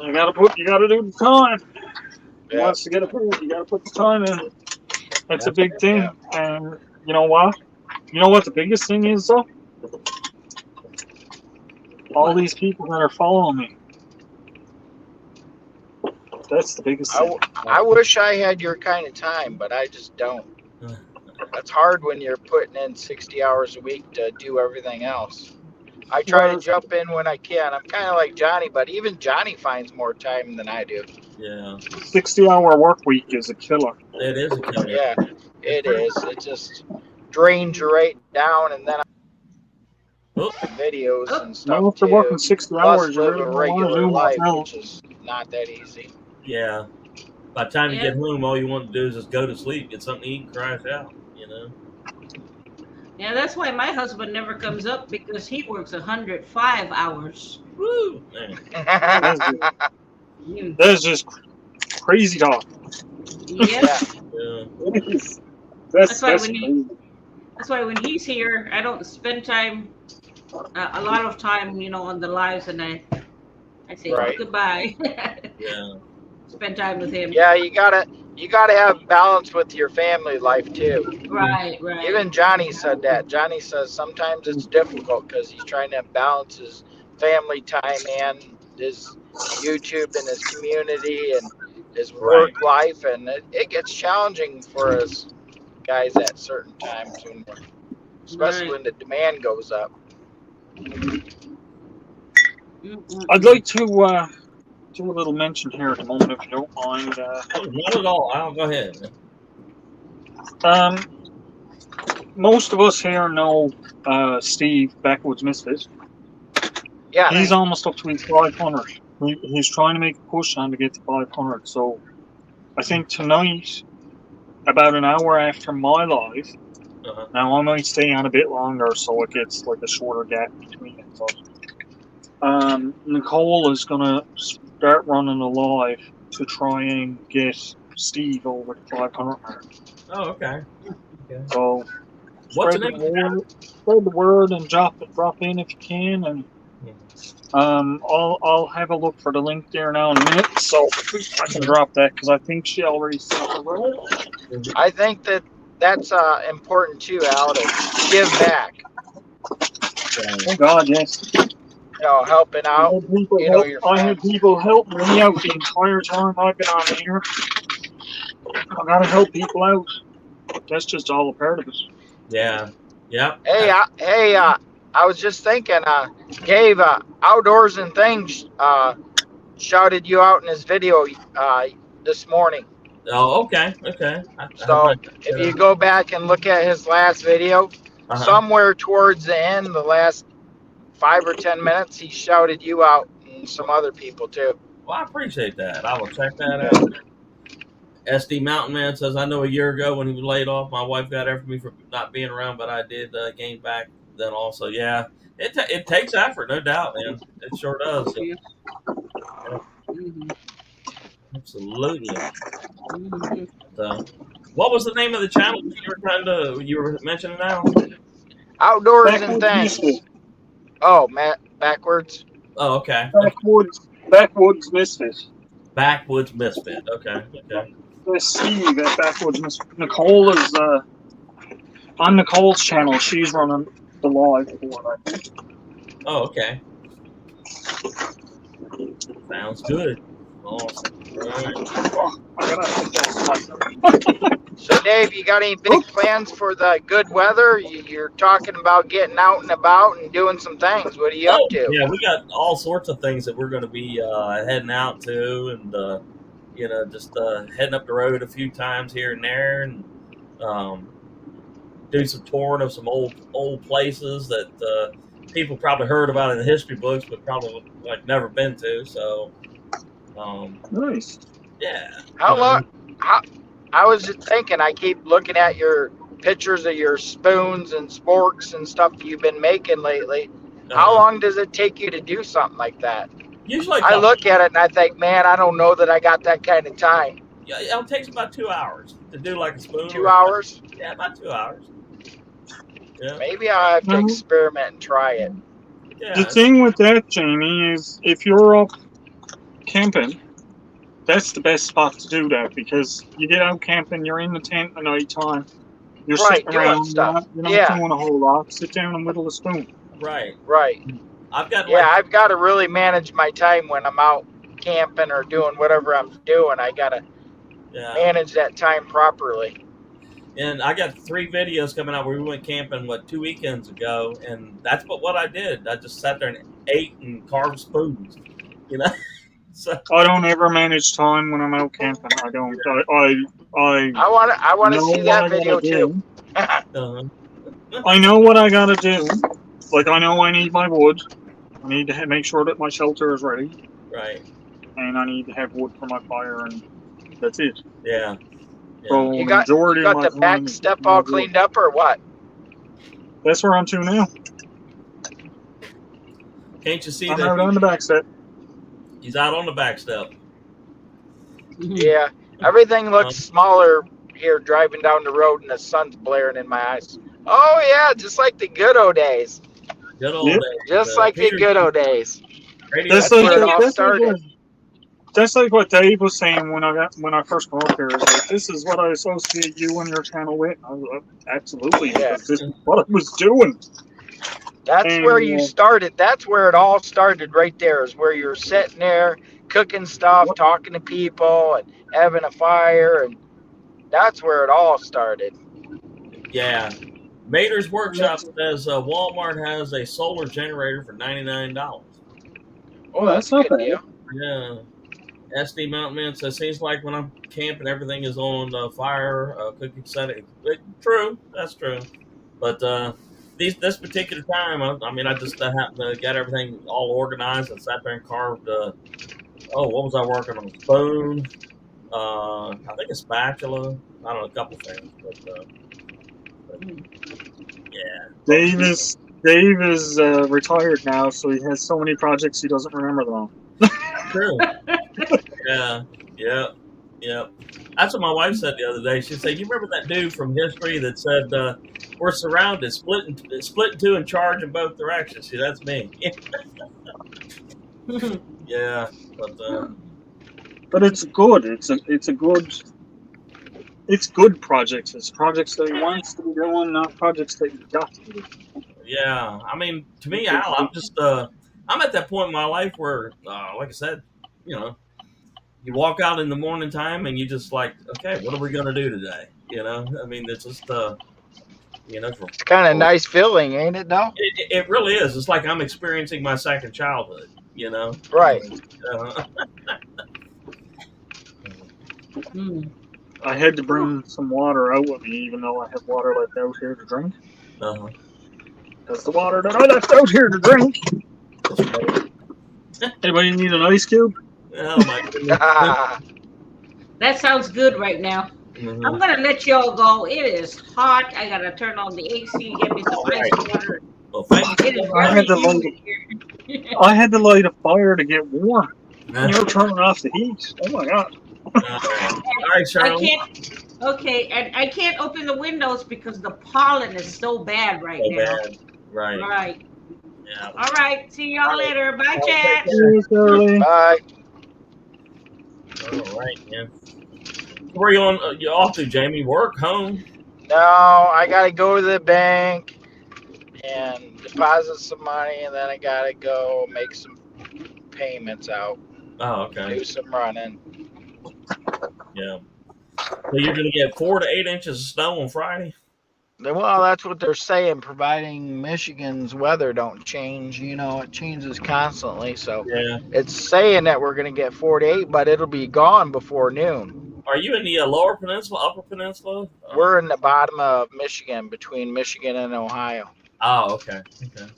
You gotta do the time. Yeah. Once you get approved, you gotta put the time in. That's a big thing. And you know what? You know what the biggest thing is though? All these people that are following me. That's the biggest thing. I wish I had your kind of time, but I just don't. That's hard when you're putting in 60 hours a week to do everything else. I try to Well- jump in when I can. I'm kind of like Johnny, but even Johnny finds more time than I do. Yeah. 60-hour work week is a killer. It is a killer. Yeah, it is. It just drains you right down, and then Oop. videos and stuff Well, if you're too. working 60 Plus hours, you live really a don't want to regular do life, much else. which is not that easy. Yeah. By the time you Yeah. get home, all you want to do is just go to sleep, get something to eat, and crash out. You know. Yeah, that's why my husband never comes up because he works 105 hours. Woo. Man. Mm. That's just crazy talk. Yeah, Yeah. That's why when crazy. that's why when he's here, I don't spend time, a lot of time, on the lives, and I say Right. goodbye. Yeah. Spend time with him. Yeah, you gotta you got to have balance with your family life too. Right, right. Even Johnny said that. Johnny says sometimes it's difficult because he's trying to balance his family time and his YouTube and his community and his work life, and it gets challenging for us guys at certain times, especially when the demand goes up. I'd like to do a little mention here at the moment, if you don't mind. Not at all. I'll go ahead. Most of us here know Steve, Backwoods Misfit. Yeah. He's almost up to his 500. He's trying to make a push on to get to 500. So I think tonight, about an hour after my live, now I might stay on a bit longer so it gets like a shorter gap between it. But Nicole is going to start running a live to try and get Steve over the 500 mark. Oh, okay. So What's spread the word and drop in if you can, and I'll have a look for the link there now in a minute, so I can drop that because I think she already sent it. I think that's important too, Al, to give back. Oh God, yes. Helping out. I had people help me out the entire time I've been on here. I gotta help people out. That's just all a part of it. Yeah. Yeah. Hey, I was just thinking, Dave, Outdoors and Things, shouted you out in his video, this morning. Oh, okay. So if you go back and look at his last video, somewhere towards the end, the last 5 or 10 minutes, he shouted you out and some other people too. Well, I appreciate that. I will check that out. SD Mountain Man says, I know a year ago when he was laid off, my wife got after me for not being around, but I did gain back then also. Yeah, it takes effort, no doubt, man. It sure does. So, absolutely. So, what was the name of the channel you were mentioning now? Outdoors and Things. Oh, Matt, backwards. Oh, okay. Backwoods Misfit. Backwoods Misfit. Okay. There's Steve at Backwoods Misfit. Nicole is on Nicole's channel. She's running the live for it, I think. Oh, okay. Sounds good. Awesome. So, Dave, you got any big plans for the good weather? You're talking about getting out and about and doing some things. What are you up to? Yeah, we got all sorts of things that we're going to be heading out to, and just heading up the road a few times here and there, and do some touring of some old places that people probably heard about in the history books, but probably never been to. So, nice. Yeah. How long? I was just thinking. I keep looking at your pictures of your spoons and sporks and stuff you've been making lately. How long does it take you to do something like that? Usually, I look at it and I think, man, I don't know that I got that kind of time. Yeah, it takes about 2 hours to do like a spoon. 2 hours? Yeah, about 2 hours. Yeah. Maybe I'll have to experiment and try it. Yeah. The thing with that, Jamie, is if you're up camping, that's the best spot to do that, because you get out camping, you're in the tent at night time, you're sitting around, stuff. You're not doing a whole lot. Sit down and whittle a spoon. Right. I've got to really manage my time when I'm out camping or doing whatever I'm doing. I got to manage that time properly. And I got 3 videos coming out where we went camping, 2 weekends ago, and that's what I did. I just sat there and ate and carved spoons, So I don't ever manage time when I'm out camping. I don't. I want to see that video too. I know what I gotta do. Like, I know I need my wood. I need to make sure that my shelter is ready. Right. And I need to have wood for my fire, and that's it. Yeah. So you got the back step all cleaned up, or what? That's where I'm to now. Can't you see I'm that? out on the back step. He's out on the back step. Yeah. Everything looks smaller here driving down the road, and the sun's blaring in my eyes. Oh, yeah, just like the good old days. Good old days. Just like the good old days. That's where it all started. that's like what Dave was saying when I first got up here. Is like, this is what I associate you and your channel with. I was like, absolutely, Yeah. because this is what I was doing. That's And, where you started. That's where it all started right there, is where you're sitting there cooking stuff, talking to people, and having a fire. And that's where it all started. Yeah. Mater's Workshop says Walmart has a solar generator for $99. Oh, that's not bad. deal. Yeah. SD Mountain Man says, seems like when I'm camping, everything is on fire, cooking setting. True, that's true. But this particular time, I just happened to get everything all organized and sat there and carved. What was I working on? A spoon. I think a spatula. I don't know, a couple things. But yeah. Dave is retired now, so he has so many projects he doesn't remember them. True. Yeah. That's what my wife said the other day. She said, "You remember that dude from history that said we're surrounded, split in two, and charge in both directions?" See, that's me. Yeah, but it's good. It's good projects. It's projects that he wants to be doing, not projects that you got to do. Yeah, I mean, to me, Al, I'm just I'm at that point in my life where, like I said, you walk out in the morning time and you just like, okay, what are we gonna do today? I mean, it's just It's kind of nice feeling, ain't it? No. It really is. It's like I'm experiencing my second childhood. Right. I had to bring some water out with me, even though I have water left out here to drink. Because the water that I left out here to drink. Anybody need an ice cube? Oh my goodness. That sounds good right now. Mhm. I'm gonna let y'all go. It is hot. I gotta turn on the AC, get me some ice water. Well, thank you. It is I had to really light humid here. I had to light a fire to get warm. You're turning off the heat. Oh my god. All right, I Charlie. can't. Okay, and I can't open the windows because the pollen is so bad right So now. bad. Right. Right. Yeah. All right. See y'all later. Bye, All chat. right, Cheers, Shirley. Bye. All right, man. Where are you on? You off to, Jamie? Work, home? No, I gotta go to the bank and deposit some money, and then I gotta go make some payments out, Oh, okay. do some running. Yeah. So you're gonna get 4 to 8 inches of snow on Friday? Well, that's what they're saying, providing Michigan's weather don't change. It changes constantly. So Yeah. it's saying that we're going to get 4 to 8, but it'll be gone before noon. Are you in the lower peninsula, upper peninsula? We're in the bottom of Michigan, between Michigan and Ohio. Oh, okay. Okay.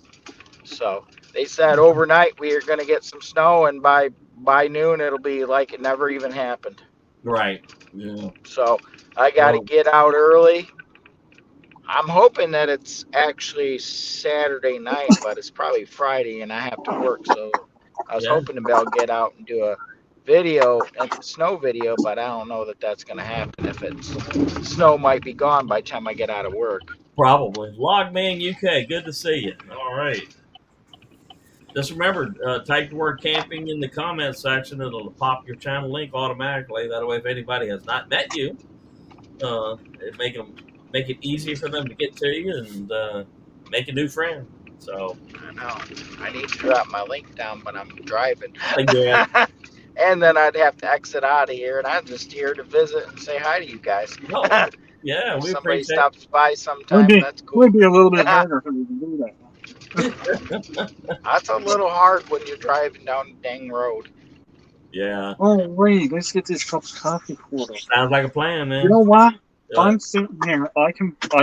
So they said overnight we are going to get some snow, and by noon it'll be like it never even happened. Right. Yeah. So I got to get out early. I'm hoping that it's actually Saturday night, but it's probably Friday and I have to work. So I was hoping to be able to get out and do a video, a snow video, but I don't know that that's going to happen. If snow might be gone by the time I get out of work. Probably. Logman UK, good to see you. All right. Just remember, type the word camping in the comment section. It'll pop your channel link automatically. That way, if anybody has not met you, it make it easy for them to get to you and make a new friend. So I know I need to drop my link down, but I'm driving. Yeah. And then I'd have to exit out of here, and I'm just here to visit and say hi to you guys. No, yeah, we Somebody appreciate stops by sometime. That's cool. Would be a little bit harder for me to do that. That's a little hard when you're driving down the dang road. Yeah. Oh wait, let's get this cup of coffee for us. Sounds like a plan, man. You know what? Yeah. I'm sitting here. I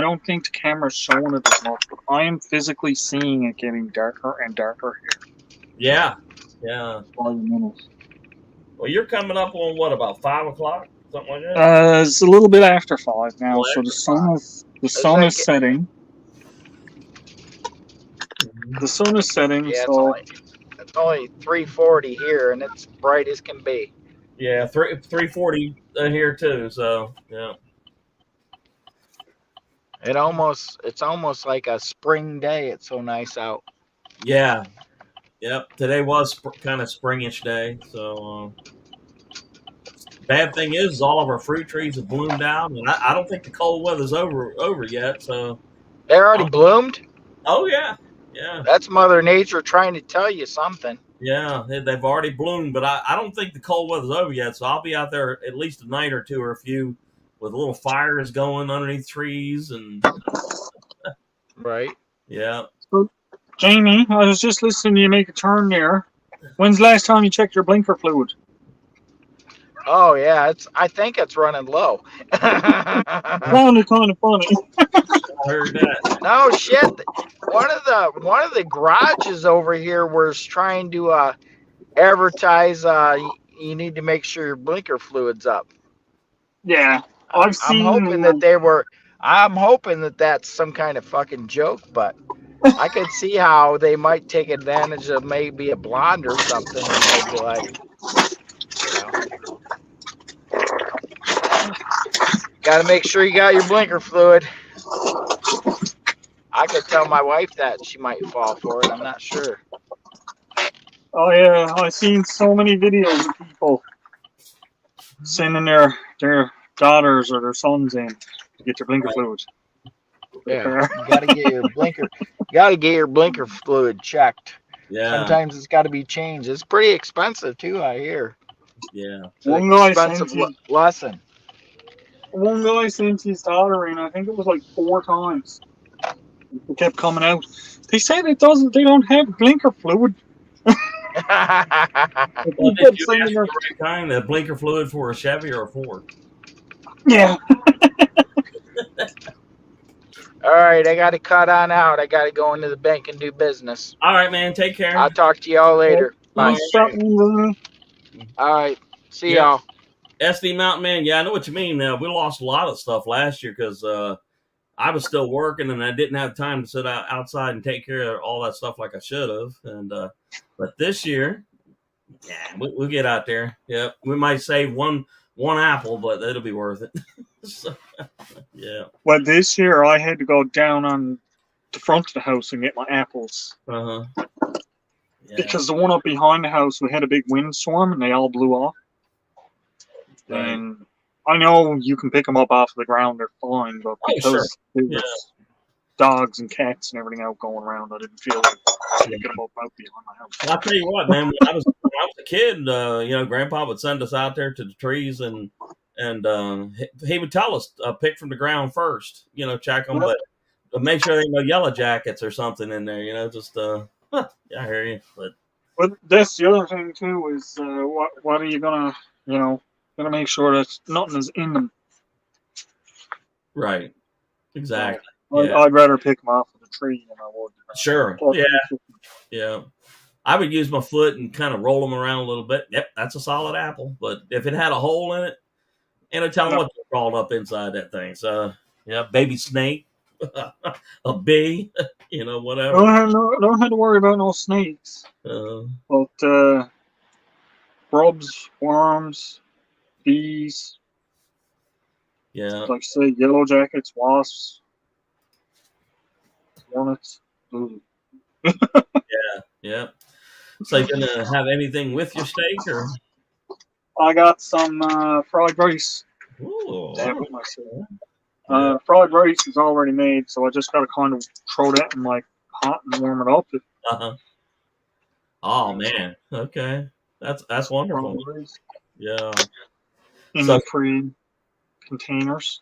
don't think the camera's showing it as much, but I am physically seeing it getting darker and darker here. Yeah. Yeah. 5 minutes. Well, you're coming up on what, about 5 o'clock, something like that? It's a little bit after 5 now, Well, so after the sun is setting. The sun is setting, Yeah, so it's only 3:40 here, and it's bright as can be. Yeah, 3:40 here too. So yeah. It's almost like a spring day. It's so nice out. Yeah. Yep. Today was kind of springish day. So Bad thing is all of our fruit trees have bloomed out, and I don't think the cold weather's over yet. So, They already bloomed. oh yeah, yeah, That's Mother Nature trying to tell you something. yeah, they've already bloomed, but I don't think the cold weather's over yet. So I'll be out there at least a night or two or a few with little fires going underneath trees, and Right. yeah. Jamie, I was just listening to you make a turn there. When's the last time you checked your blinker fluid? Oh yeah, I think it's running low. Sounded kind of funny. I heard that. No shit. One of the garages over here was trying to advertise. You need to make sure your blinker fluid's up. Yeah, I've seen. I'm hoping that that's some kind of fucking joke, but I could see how they might take advantage of maybe a blonde or something, and they'd be like, got to make sure you got your blinker fluid. I could tell my wife that, she might fall for it. I'm not sure. Oh yeah, I've seen so many videos of people sending their daughters or their sons in to get their blinker fluid. Yeah, you got to get your blinker. Got to get your blinker fluid checked. Yeah. Sometimes it's got to be changed. It's pretty expensive too, I hear. Yeah. It's an expensive lesson. One guy sent his daughter in. I think it was like 4 times. It kept coming out. They said they don't have blinker fluid. Well, did you ask the right kind, the blinker fluid for a Chevy or a Ford? Yeah. All right, I got to cut on out. I got to go into the bank and do business. All right, man. Take care. I'll talk to y'all later. Bye. All All right. See y'all. SD Mountain Man. Yeah, I know what you mean. We lost a lot of stuff last year because I was still working and I didn't have time to sit outside and take care of all that stuff like I should have. And but this year, yeah, we'll get out there. Yeah, we might save one apple, but it'll be worth it. So, yeah. Well, this year I had to go down on the front of the house and get my apples. Yeah. Because the one up behind the house, we had a big windstorm and they all blew off. Right. And I know you can pick them up off the ground, they're fine, but because there was dogs and cats and everything out going around, I didn't feel like picking them up out behind my house. I'll tell you what, man. When I was a kid, Grandpa would send us out there to the trees, and he would tell us pick from the ground first. Check them, but make sure there ain't no yellow jackets or something in there. Just yeah, I hear you. But that's the other thing too is what are you gonna make sure that nothing is in them. Right. Exactly. I'd rather pick them off of the tree than I would. Sure. Yeah. I would use my foot and kind of roll them around a little bit. Yep, that's a solid apple. But if it had a hole in it, and it'd tell them what's crawled up inside that thing. So, yeah, baby snake, a bee, whatever. Don't have to worry about no snakes. But grubs, worms, bees. Yeah. Like I say, yellow jackets, wasps, hornets. Yeah. So you gonna have anything with your steak, or? I got some fried rice. Ooh. Fried rice is already made, so I just gotta kind of throw that in like hot and warm it up. Oh man. Okay. That's wonderful. Yeah. In the free containers.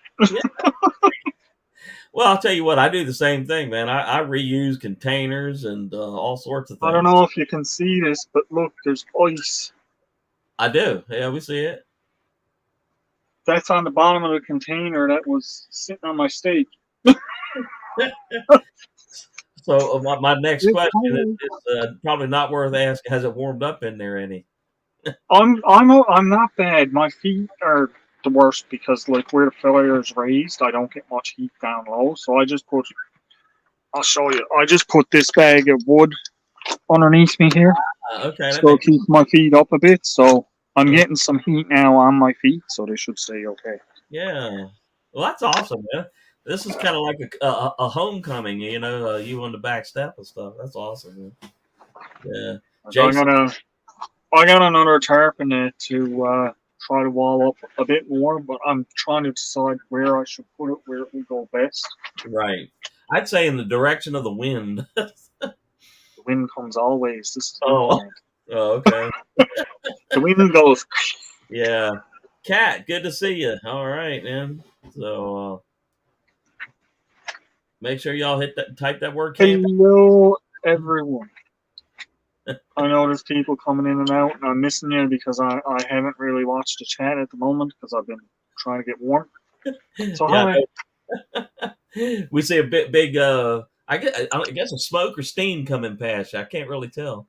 Well, I'll tell you what, I do the same thing, man. I reuse containers and all sorts of things. I don't know if you can see this, but look, there's ice. I do. Yeah, we see it. That's on the bottom of the container that was sitting on my steak. So my next question is probably not worth asking. Has it warmed up in there any? I'm not bad. My feet are the worst because like where the fire is raised, I don't get much heat down low. So I'll show you. I just put this bag of wood underneath me here. Okay. So it keeps my feet up a bit. So I'm getting some heat now on my feet, so they should stay okay. Yeah. Well, that's awesome, man. This is kind of like a homecoming, you on the back step and stuff. That's awesome, man. Yeah. I got another tarp in it to try to wall up a bit more, but I'm trying to decide where I should put it, where it will go best. Right. I'd say in the direction of the wind. The wind comes always. This is Oh. Oh, okay. the wind goes. Yeah. Kat, good to see you. All right, man. So make sure y'all type that word camping. Hello, everyone. I know there's people coming in and out, and I'm missing you because I haven't really watched the chat at the moment because I've been trying to get warm. So Yeah, hi. we see a big I guess a smoke or steam coming past you. I can't really tell.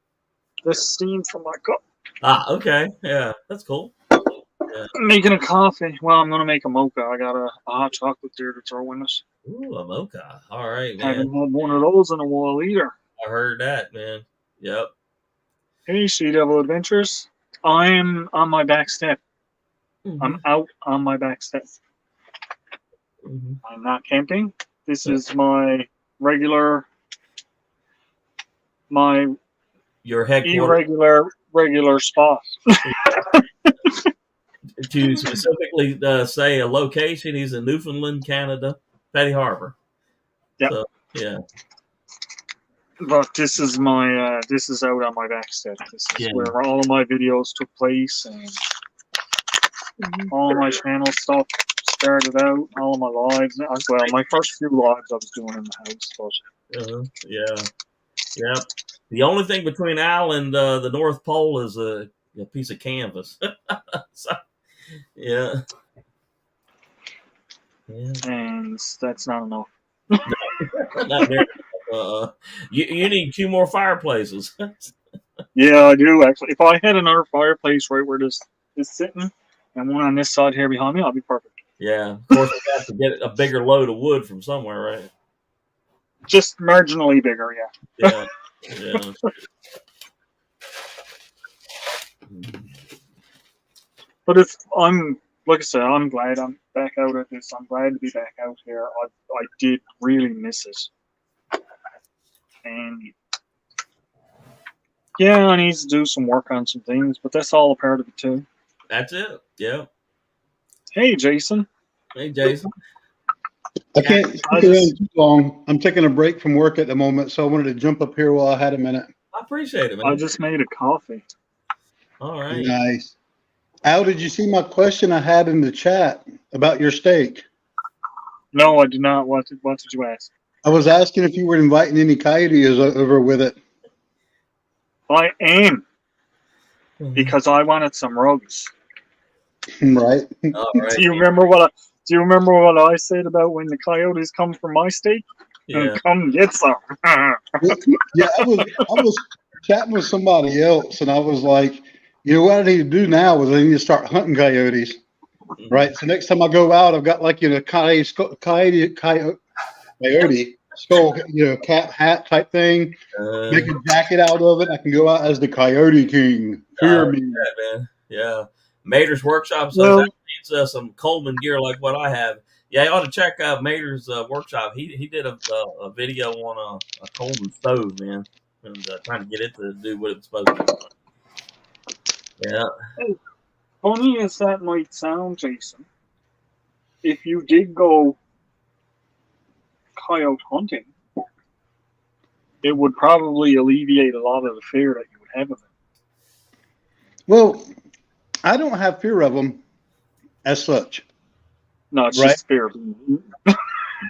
This steam from my cup. Ah, okay. Yeah, that's cool. I'm making a coffee. Well, I'm gonna make a mocha. I got a hot chocolate there to throw in this. Ooh, a mocha. All right, man. Haven't had one of those in a while either. I heard that, man. Yep. Hey, Sea Devil Adventures. I'm on my back step. Mm-hmm. I'm out on my back step. Mm-hmm. I'm not camping. This is my regular, Your headquarters. regular spot. To specifically say a location, he's in Newfoundland, Canada, Petty Harbor. Yep. So, yeah. But this is my this is out on my back step. This is where all of my videos took place and all of my channel stuff started out. All of my lives. Well, my first few lives I was doing in the house, but Yeah. The only thing between Al and the North Pole is a piece of canvas. So, yeah. And that's not enough. Not very. You need 2 more fireplaces. Yeah, I do actually. If I had another fireplace right where this is sitting, and one on this side here behind me, I'll be perfect. Yeah, of course we have to get a bigger load of wood from somewhere, right? Just marginally bigger, yeah. Yeah. But if I'm, like I said, I'm glad I'm back out at this. I'm glad to be back out here. I did really miss it. And yeah, I need to do some work on some things, but that's all a part of it too. That's it. Yeah. Hey, Jason. Hey, Jason. I can't stick around too long. I'm taking a break from work at the moment, so I wanted to jump up here while I had a minute. I appreciate it, man. I just made a coffee. All right. Nice. Al, did you see my question I had in the chat about your steak? No, I did not. What did you ask? I was asking if you were inviting any coyotes over with it. I am, because I wanted some rugs. Right. All right. Do you remember what I said about when the coyotes come for my steak? Yeah. Come get some. Yeah, I was chatting with somebody else, and I was like, you know what I need to do now is I need to start hunting coyotes. Right. So next time I go out, I've got coyote skull, cap hat type thing. Make a jacket out of it. I can go out as the Coyote King. Fear me. Man. Yeah. Mater's Workshop needs some Coleman gear like what I have. Yeah, you ought to check out Mater's Workshop. He did a video on a Coleman stove, man, and trying to get it to do what it's supposed to do. Yeah. Hey, funny as that might sound, Jason, if you did go coyote hunting, it would probably alleviate a lot of the fear that you would have of it. Well, I don't have fear of them as such. No, it's just fear.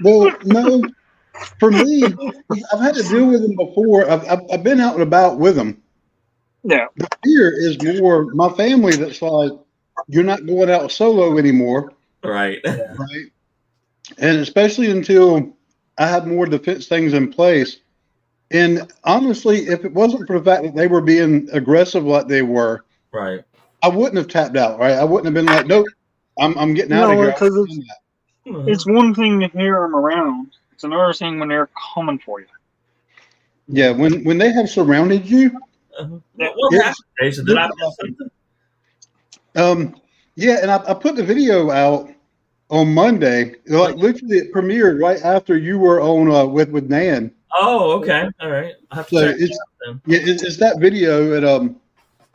Well, no, for me, I've had to deal with them before. I've been out and about with them. Yeah. The fear is more my family that's like, you're not going out solo anymore. Right. Right. And especially until I have more defense things in place. And honestly, if it wasn't for the fact that they were being aggressive like they were, right, I wouldn't have tapped out. Right, I wouldn't have been like, nope, I'm getting out of here. Because it's one thing to hear them around. It's another thing when they're coming for you. Yeah, when they have surrounded you. What happened, Jason? Did I miss something? Yeah, and I put the video out on Monday. Like literally, it premiered right after you were on with Nan. Oh, okay, all right. I have to check it's that video, and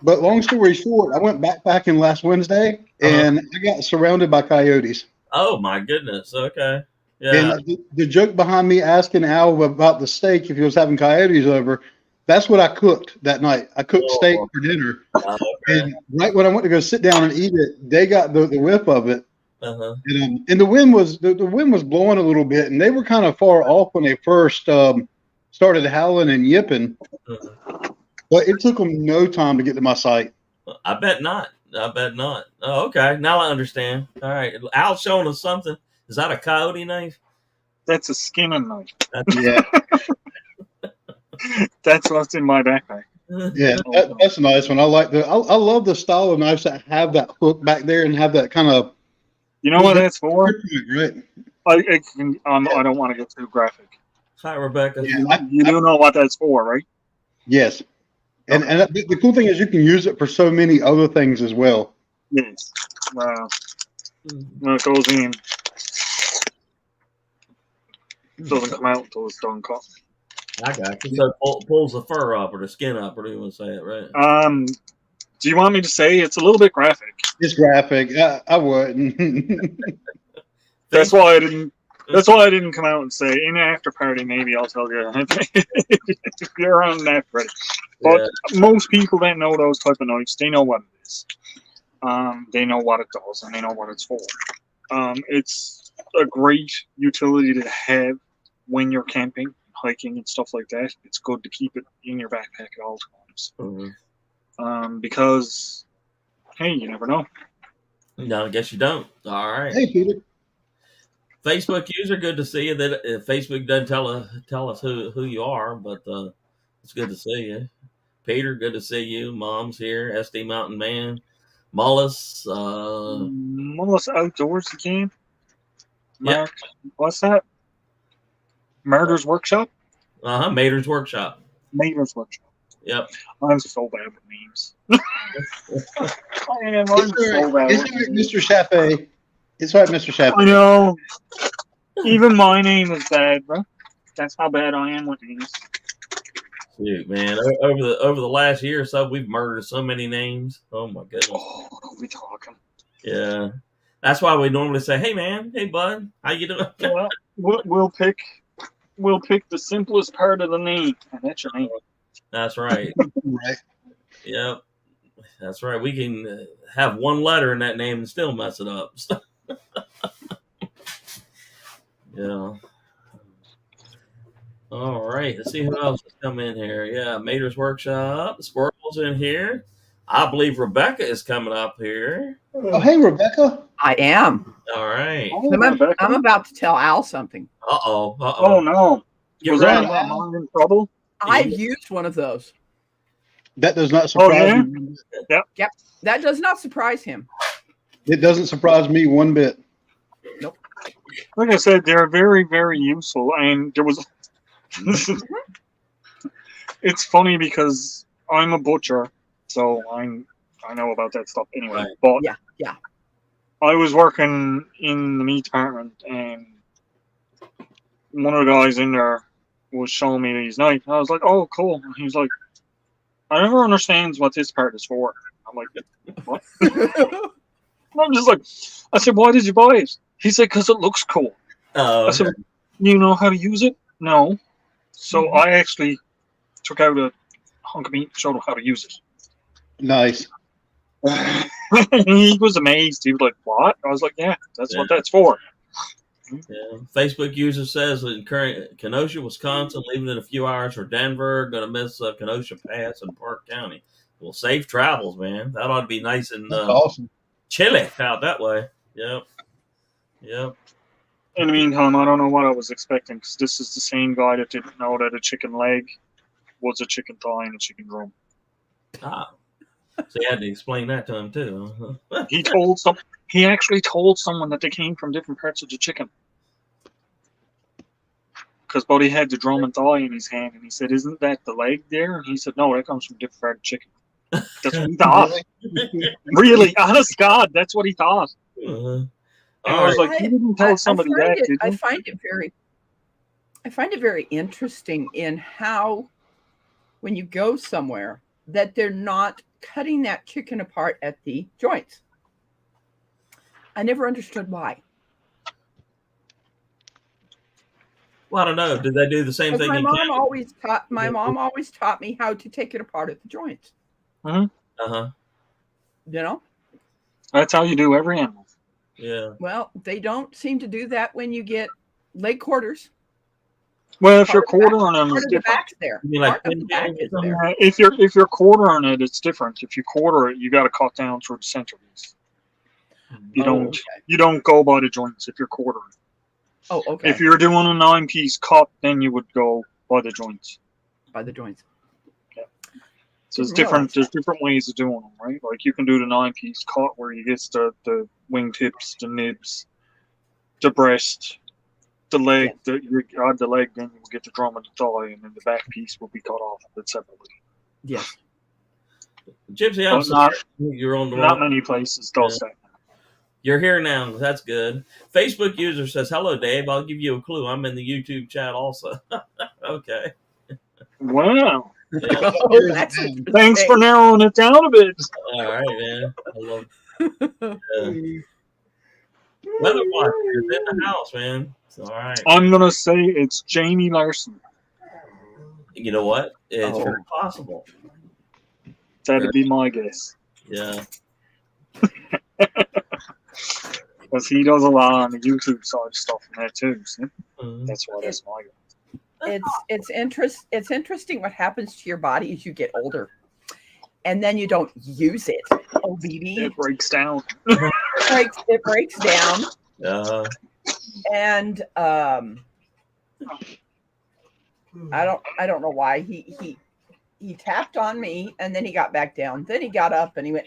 But long story short, I went backpacking last Wednesday and I got surrounded by coyotes. Oh my goodness. Okay. Yeah. And the joke behind me asking Al about the steak if he was having coyotes over, that's what I cooked that night. I cooked steak for dinner. Okay. And right when I went to go sit down and eat it, they got the whip of it. Uh-huh. And the wind was blowing a little bit, and they were kind of far off when they first started howling and yipping. Uh-huh. But it took them no time to get to my site. I bet not. Oh, okay. Now I understand. All right. Al's showing us something. Is that a coyote knife? That's a skinning knife. Yeah, That's what's in my backpack. yeah, that's a nice one. I like I love the style of knives that have that hook back there and have that kind of. You know what that's for? Right. I don't want to get too graphic. Hi, Rebecca. Yeah, You do know what that's for, right? yes. And the cool thing is you can use it for so many other things as well. Yes. When it goes in, it doesn't come out until it's done cut. I got you. So it pulls the fur up or the skin up, or do you want to say it right? Do you want me to say it's a little bit graphic? It's graphic. I wouldn't. That's why I didn't. That's why I didn't come out and say in the after party. Maybe I'll tell you if you're on an after party. But most people that know those type of knives, they know what it is. They know what it does and they know what it's for. It's a great utility to have when you're camping, hiking, and stuff like that. It's good to keep it in your backpack at all times. Mm-hmm. Because, hey, you never know. No, I guess you don't. All right. Hey, Peter. Facebook user, good to see you. That Facebook doesn't tell us who you are, but it's good to see you. Peter, good to see you. Mom's here. SD Mountain Man, Mullis. Mullis Outdoors again. Yep. What's that? Murder's Workshop. Mater's Workshop. Mater's Workshop. Yep. I'm so bad with names. I am. I'm so bad. It's right, Mr. Chappé. It's right, Mr. Chappé. I know. Even my name is bad, bro. That's how bad I am with these. Shoot, man. Over the last year or so, we've murdered so many names. Oh my goodness. Oh, what are we talking? Yeah. That's why we normally say, "Hey, man. Hey, bud. How you doing?" Well, we'll pick the simplest part of the name, and that's your name. That's right. Right. Yep. That's right. We can have one letter in that name and still mess it up. Yeah. All right. Let's see who else has come in here. Yeah, Mater's Workshop. Squirrel's in here. I believe Rebecca is coming up here. Oh, hey, Rebecca. I am. All right. Oh, I'm about to tell Al something. Uh-oh. Oh no! Get Was ready. that mom in trouble? I've used one of those. That does not surprise me. Yep. That does not surprise him. It doesn't surprise me one bit. Like I said, they're very, very useful. And there was. It's funny because I'm a butcher, so I know about that stuff anyway. Right. But Yeah. I was working in the meat department, and one of the guys in there was showing me these knives. I was like, "Oh, cool." And he's like, "I never understands what this part is for." I'm like, "What?" I'm just like, I said, "Why did you buy it?" He said, "Because it looks cool." Oh, I said, "You know how to use it?" No. So I actually took out a hunk of meat and showed him how to use it. Nice. He was amazed. He was like, "What?" I was like, "Yeah, that's what that's for." yeah. Facebook user says in current Kenosha, Wisconsin, leaving in a few hours for Denver. Going to miss Kenosha Pass in Park County. Well, safe travels, man. That ought to be nice and That's awesome. chilly out that way. Yep. In the meantime, I don't know what I was expecting because this is the same guy that didn't know that a chicken leg was a chicken thigh and a chicken drum. Ah. So you had to explain that to him too. He actually told someone that they came from different parts of the chicken. Because Buddy had the drum and thigh in his hand, and he said, "Isn't that the leg there?" And he said, "No, that comes from a different part of chicken." That's what he thought. Really, honest to God, that's what he thought. And I was like, "You didn't tell somebody that, did you?" I find it very interesting in how, when you go somewhere, that they're not cutting that chicken apart at the joints. I never understood why. Well, I don't know. Did they do the same thing? My in mom Canada? always taught me how to take it apart at the joints. Uh-huh. You know? That's how you do every animal. Yeah. Well, they don't seem to do that when you get leg quarters. Well, if Part you're of the back- quartering them, Part it's of the different. back's there. You mean like Part of the back is there. If you're quartering it, it's different. If you quarter it, you got to cut down through the center piece. You Oh, don't okay. you don't go by the joints if you're quartering. Oh, okay. If you're doing a 9-piece cut, then you would go by the joints. By the joints. So it's Didn't different. realize There's different ways of doing them, right? Like you can do the 9-piece cut where you get the wingtips, the nibs, the breast, the leg. You add the leg, then you will get the drum and the thigh, and then the back piece will be cut off a bit separately. Yes. Gypsy, I'm But sorry. You're on the Not wrong. many places does that. You're here now. That's good. Facebook user says, "Hello, Dave. I'll give you a clue. I'm in the YouTube chat also." Okay. Wow. Yeah. Oh, that's interesting. Thanks for narrowing it down a bit. All right, man. I love it. Weather Watcher is in the house, man. It's all right. I'm gonna say it's Jamie Larson. You know what? It's Oh. very possible. That'd be my guess. Yeah. Because he does a lot on the YouTube side stuff and that too. See? Mhm. That's why that's my guess. It's interesting what happens to your body as you get older, and then you don't use it. Oh, BB, It breaks down. it breaks down, and I don't know why he tapped on me, and then he got back down. Then he got up and he went,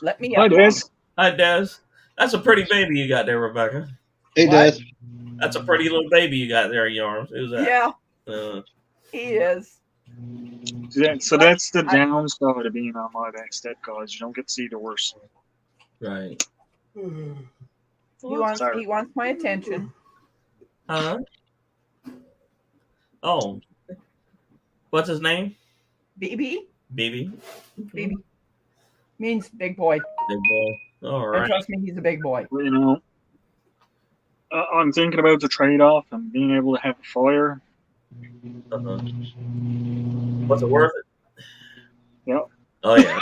"Let me Hi, up." Des. Hi, Des. That's a pretty baby you got there, Rebecca. Hey, What? Des. That's a pretty little baby you got there in your arms. Who's that? Yeah, he is. So that's the downside of being on my back step, guys. You don't get to see the worst. Right. He wants my attention. Huh? Oh. What's his name? BB BB. BB means big boy. Big boy. All And right. trust me, he's a big boy. You know, I'm thinking about the trade-off and being able to have a fire. Uh-huh. What's it worth it? Yep. Oh yeah.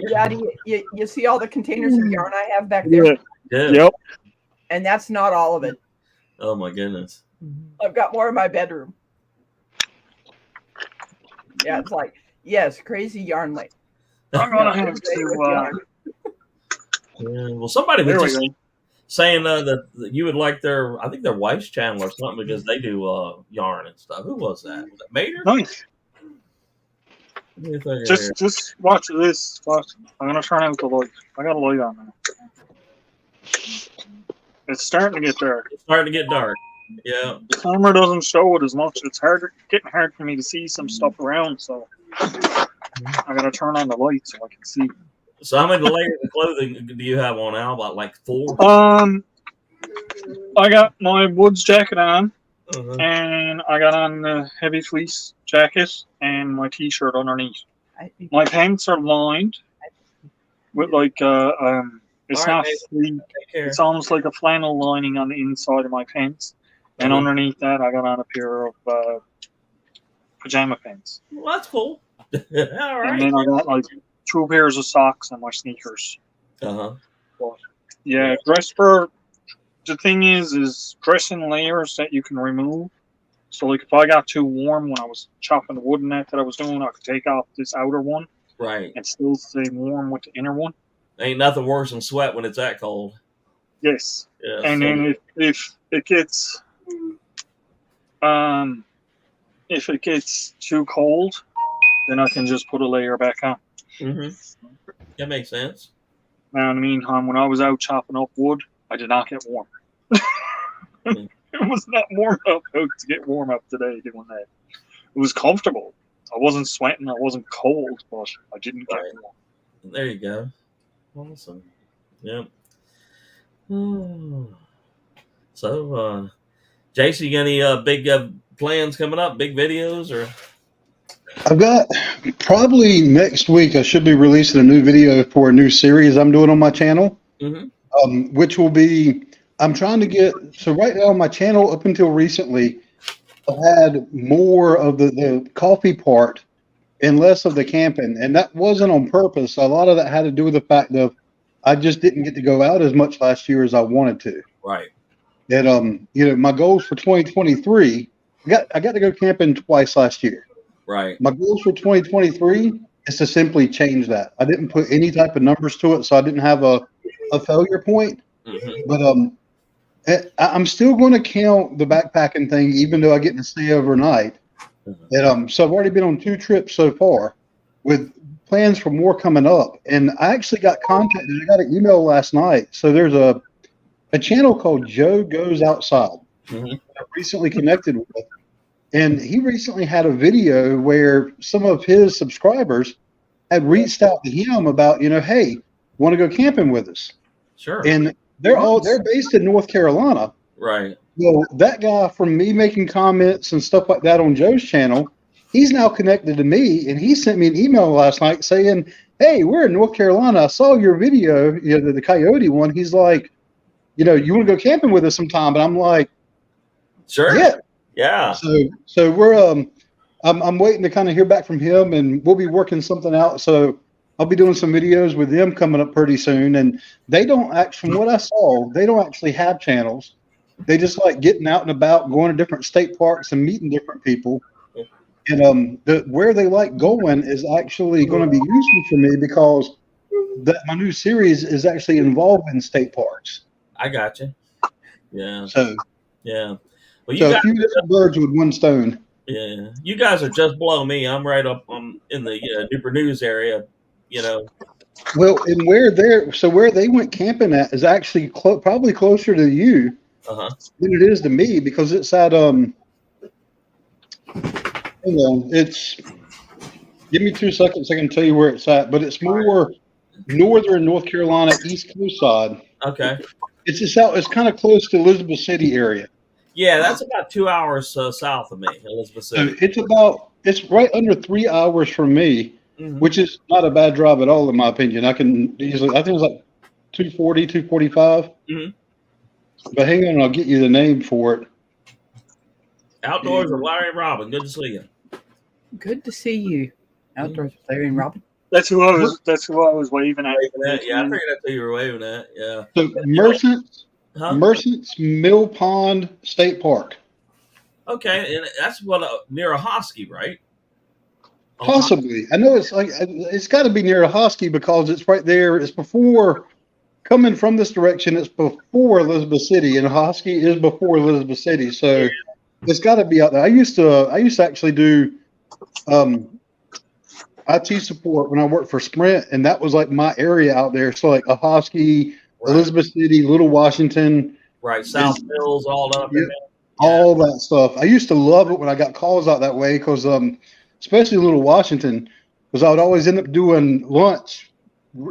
Daddy, you see all the containers of yarn I have back there? Yeah. Good. Yep. And that's not all of it. Oh my goodness. I've got more in my bedroom. Yeah, it's like, yes, crazy yarn lake. I'm gonna have to. Yeah, well, somebody was There we just go. saying that you would like I think their wife's channel or something because they do yarn and stuff. Who was that? Was that Mater? Nice. Let me think here. Just watch this. Watch. I'm gonna turn out the light. I got a light on now. It's starting to get dark. It's starting to get dark. Yeah. The camera doesn't show it as much. It's getting hard for me to see some stuff around. So I gotta turn on the light so I can see. So how many layers of clothing do you have on, Al? About like 4? I got my Woods jacket on, Uh-huh. and I got on the heavy fleece jacket and my t-shirt underneath. My pants are lined with like it's All right, not babe. free. Take care. It's almost like a flannel lining on the inside of my pants, and Uh-huh. underneath that I got on a pair of pajama pants. Well, that's cool. All And right. then I got like 2 pairs of socks and my sneakers. Uh-huh. Yeah, dress for the thing is dress in layers that you can remove. So like if I got too warm when I was chopping the wood and that I was doing, I could take off this outer one Right. and still stay warm with the inner one. Ain't nothing worse than sweat when it's that cold. Yes. Yeah. And so- then if it gets too cold, then I can just put a layer back on. Mhm. That makes sense. Now in the meantime, when I was out chopping up wood, I did not get warm. It was not warm enough out to get warm up today doing that. It was comfortable. I wasn't sweating. I wasn't cold, but I didn't get Right. warm. There you go. Awesome. Yep. So, Jason, you got any big plans coming up? Big videos or? I've got probably next week. I should be releasing a new video for a new series I'm doing on my channel, which will be. I'm trying to get so right now on my channel. Up until recently, I've had more of the coffee part and less of the camping, and that wasn't on purpose. A lot of that had to do with the fact that I just didn't get to go out as much last year as I wanted to. Right. And my goals for 2023. I got to go camping twice last year. Right. My goals for 2023 is to simply change that. I didn't put any type of numbers to it, so I didn't have a failure point. But I'm still going to count the backpacking thing, even though I get to stay overnight. And so I've already been on 2 trips so far, with plans for more coming up. And I actually got contacted. I got an email last night. So there's a channel called Joe Goes Outside. I recently connected with. And he recently had a video where some of his subscribers had reached out to him about, hey, want to go camping with us? Sure. And they're based in North Carolina. Right. Well, that guy, from me making comments and stuff like that on Joe's channel, he's now connected to me, and he sent me an email last night saying, hey, we're in North Carolina. I saw your video, the coyote one. He's like, you want to go camping with us sometime? And I'm like, sure. Yeah. Yeah. So we're I'm waiting to kind of hear back from him, and we'll be working something out. So I'll be doing some videos with them coming up pretty soon. And they don't actually, from what I saw, they don't actually have channels. They just like getting out and about, going to different state parks and meeting different people. And where they like going is actually going to be useful for me because my new series is actually involved in state parks. I got you. Yeah. So yeah. Well, a few different birds with one stone. Yeah, you guys are just below me. I'm right up in the Newport News area. Well, and where they went camping at is actually probably closer to you than it is to me, because it's at it's. Give me 2 seconds. I can tell you where it's at, but it's more northern North Carolina, East Coast side. Okay. It's just out. It's kind of close to Elizabeth City area. Yeah, that's about 2 hours south of me, Elizabeth City. So it's right under 3 hours from me, which is not a bad drive at all, in my opinion. I think it's like 240, 245. But hang on, I'll get you the name for it. Outdoors with Larry and Robin. Good to see you. Good to see you. Outdoors with Larry and Robin. That's who I was waving at. Yeah, I figured that's who you were waving at. Yeah. So Mercant's Mill Pond State Park. Okay, and that's near Ahoskie, right? Possibly. I know it's got to be near Ahoskie because it's right there. It's before coming from this direction. It's before Elizabeth City, and Ahoskie is before Elizabeth City. So it's got to be out there. I used to actually do IT support when I worked for Sprint, and that was like my area out there. So like Ahoskie, Elizabeth City, Little Washington, right, South Hills, all up there. All that stuff. I used to love it when I got calls out that way because, especially Little Washington, because I would always end up doing lunch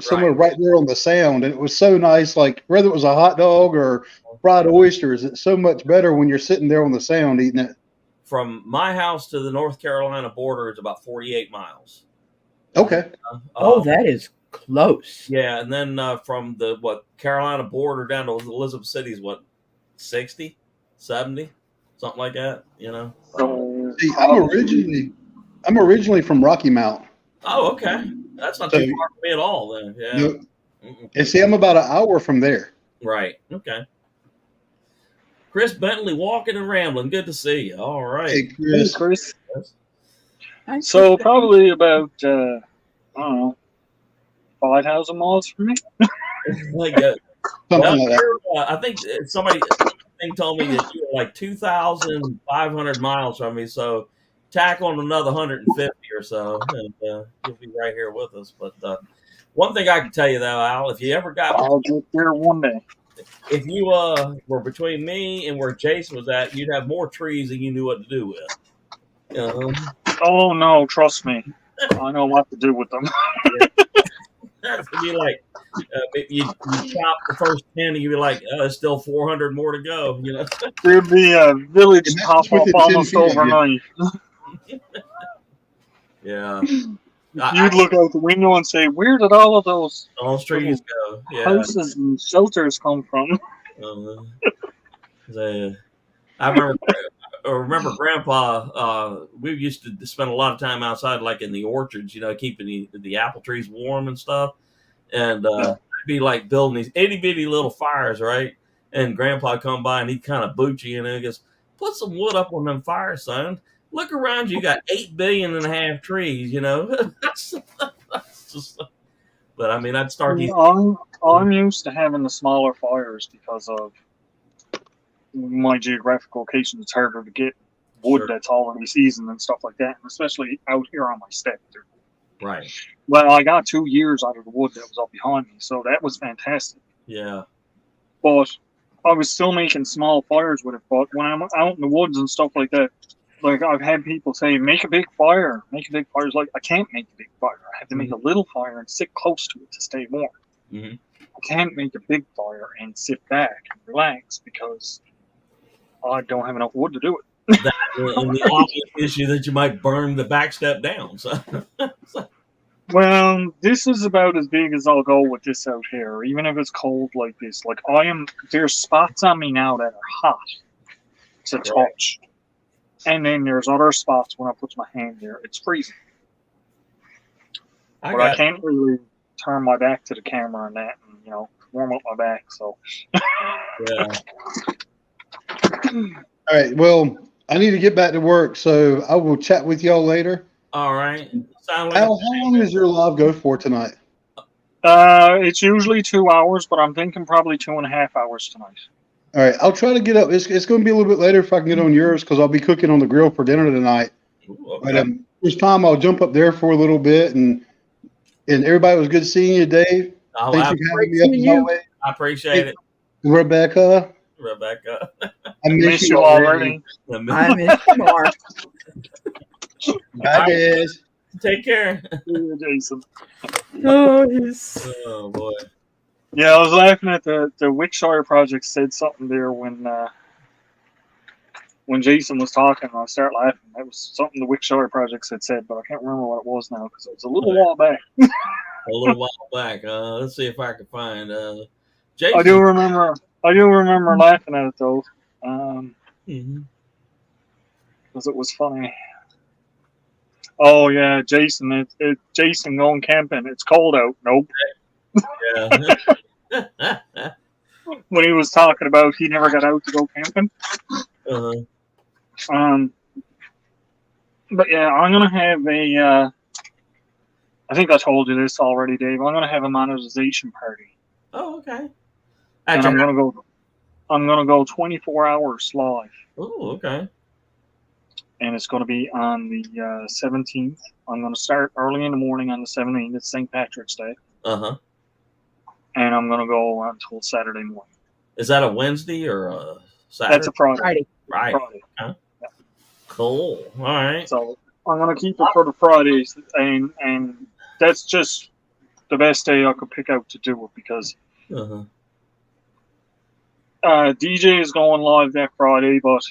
somewhere right there on the Sound, and it was so nice. Like whether it was a hot dog or fried oysters, it's so much better when you're sitting there on the Sound eating it. From my house to the North Carolina border is about 48 miles. Okay. That is close. Yeah, and then from the Carolina border down to Elizabeth City is 60, 70, something like that. See, I'm originally from Rocky Mount. Oh, okay. That's not too far from me at all, then. Yeah. Nope. And see, I'm about an hour from there. Right. Okay. Chris Bentley, walking and rambling. Good to see you. All right. Hey, Chris. Hey, Chris. So probably about I don't know, 5,000 miles from me. Like that. Something like that. I think somebody told me that you were like 2,500 miles from me. So tack on another 150 or so, and you'll be right here with us. But one thing I can tell you though, Al, if you ever got, I'll get there one day. If you were between me and where Jason was at, you'd have more trees than you knew what to do with. Oh no, trust me, I know what to do with them. It'd be like you chop the first 10, and you'd be like, there's still 400 more to go. There'd be a village pop up almost overnight. Yeah. You'd look out the window and say, "Where did all of those All trees go. Yeah. houses and shelters come from?" I remember Grandpa. We used to spend a lot of time outside, like in the orchards, keeping the apple trees warm and stuff. And I'd be like building these itty bitty little fires, right? And Grandpa come by and he'd kind of boot you, he goes, "Put some wood up on them fires, son. Look around you, got 8.5 billion trees, But I mean, I'd start these. I'm used to having the smaller fires because of my geographic location. It's harder to get wood that's already seasoned and stuff like that, and especially out here on my step. Right. Well, I got 2 years out of the wood that was up behind me, so that was fantastic. Yeah. But I was still making small fires with it. But when I'm out in the woods and stuff like that, like I've had people say, "Make a big fire. Make a big fire." It's like, I can't make a big fire. I have to make a little fire and sit close to it to stay warm. Mm-hmm. I can't make a big fire and sit back and relax because I don't have enough wood to do it. And the obvious issue that you might burn the back step down. So. Well, this is about as big as I'll go with this out here, even if it's cold like this. Like there's spots on me now that are hot to touch. And then there's other spots when I put my hand there, it's freezing. I can't really turn my back to the camera and that, and warm up my back. So. Yeah. All right. Well, I need to get back to work, so I will chat with y'all later. All right. Al, how long does your live go for tonight? It's usually 2 hours, but I'm thinking probably 2.5 hours tonight. All right, I'll try to get up. It's going to be a little bit later if I can get on yours because I'll be cooking on the grill for dinner tonight. Ooh, okay. But this time I'll jump up there for a little bit, and everybody, was good seeing you, Dave. Thank you for having me up as always. I appreciate it, Rebecca. I miss you already. I miss you more. Bye, guys. Take care. Jason. Oh boy. Yeah, I was laughing at the Wickshire project said something there when Jason was talking. I started laughing. That was something the Wickshire project had said, but I can't remember what it was now because it was a little while back. A little while back. Let's see if I can find Jason. I do remember laughing at it though, because it was funny. Oh yeah, Jason. Jason going camping. It's cold out. Nope. Yeah. When he was talking about he never got out to go camping. But yeah, I'm gonna have a. I think I told you this already, Dave. I'm gonna have a monetization party. Oh, okay. And I'm gonna go 24 hours live. Oh, okay. And it's gonna be on the 17th. I'm gonna start early in the morning on the 17th. It's St. Patrick's Day. And I'm gonna go until Saturday morning. Is that a Wednesday or a Saturday? That's a Friday. Friday. Yeah. Cool. All right. So I'm gonna keep it for the Fridays, and that's just the best day I could pick out to do it because DJ is going live that Friday, but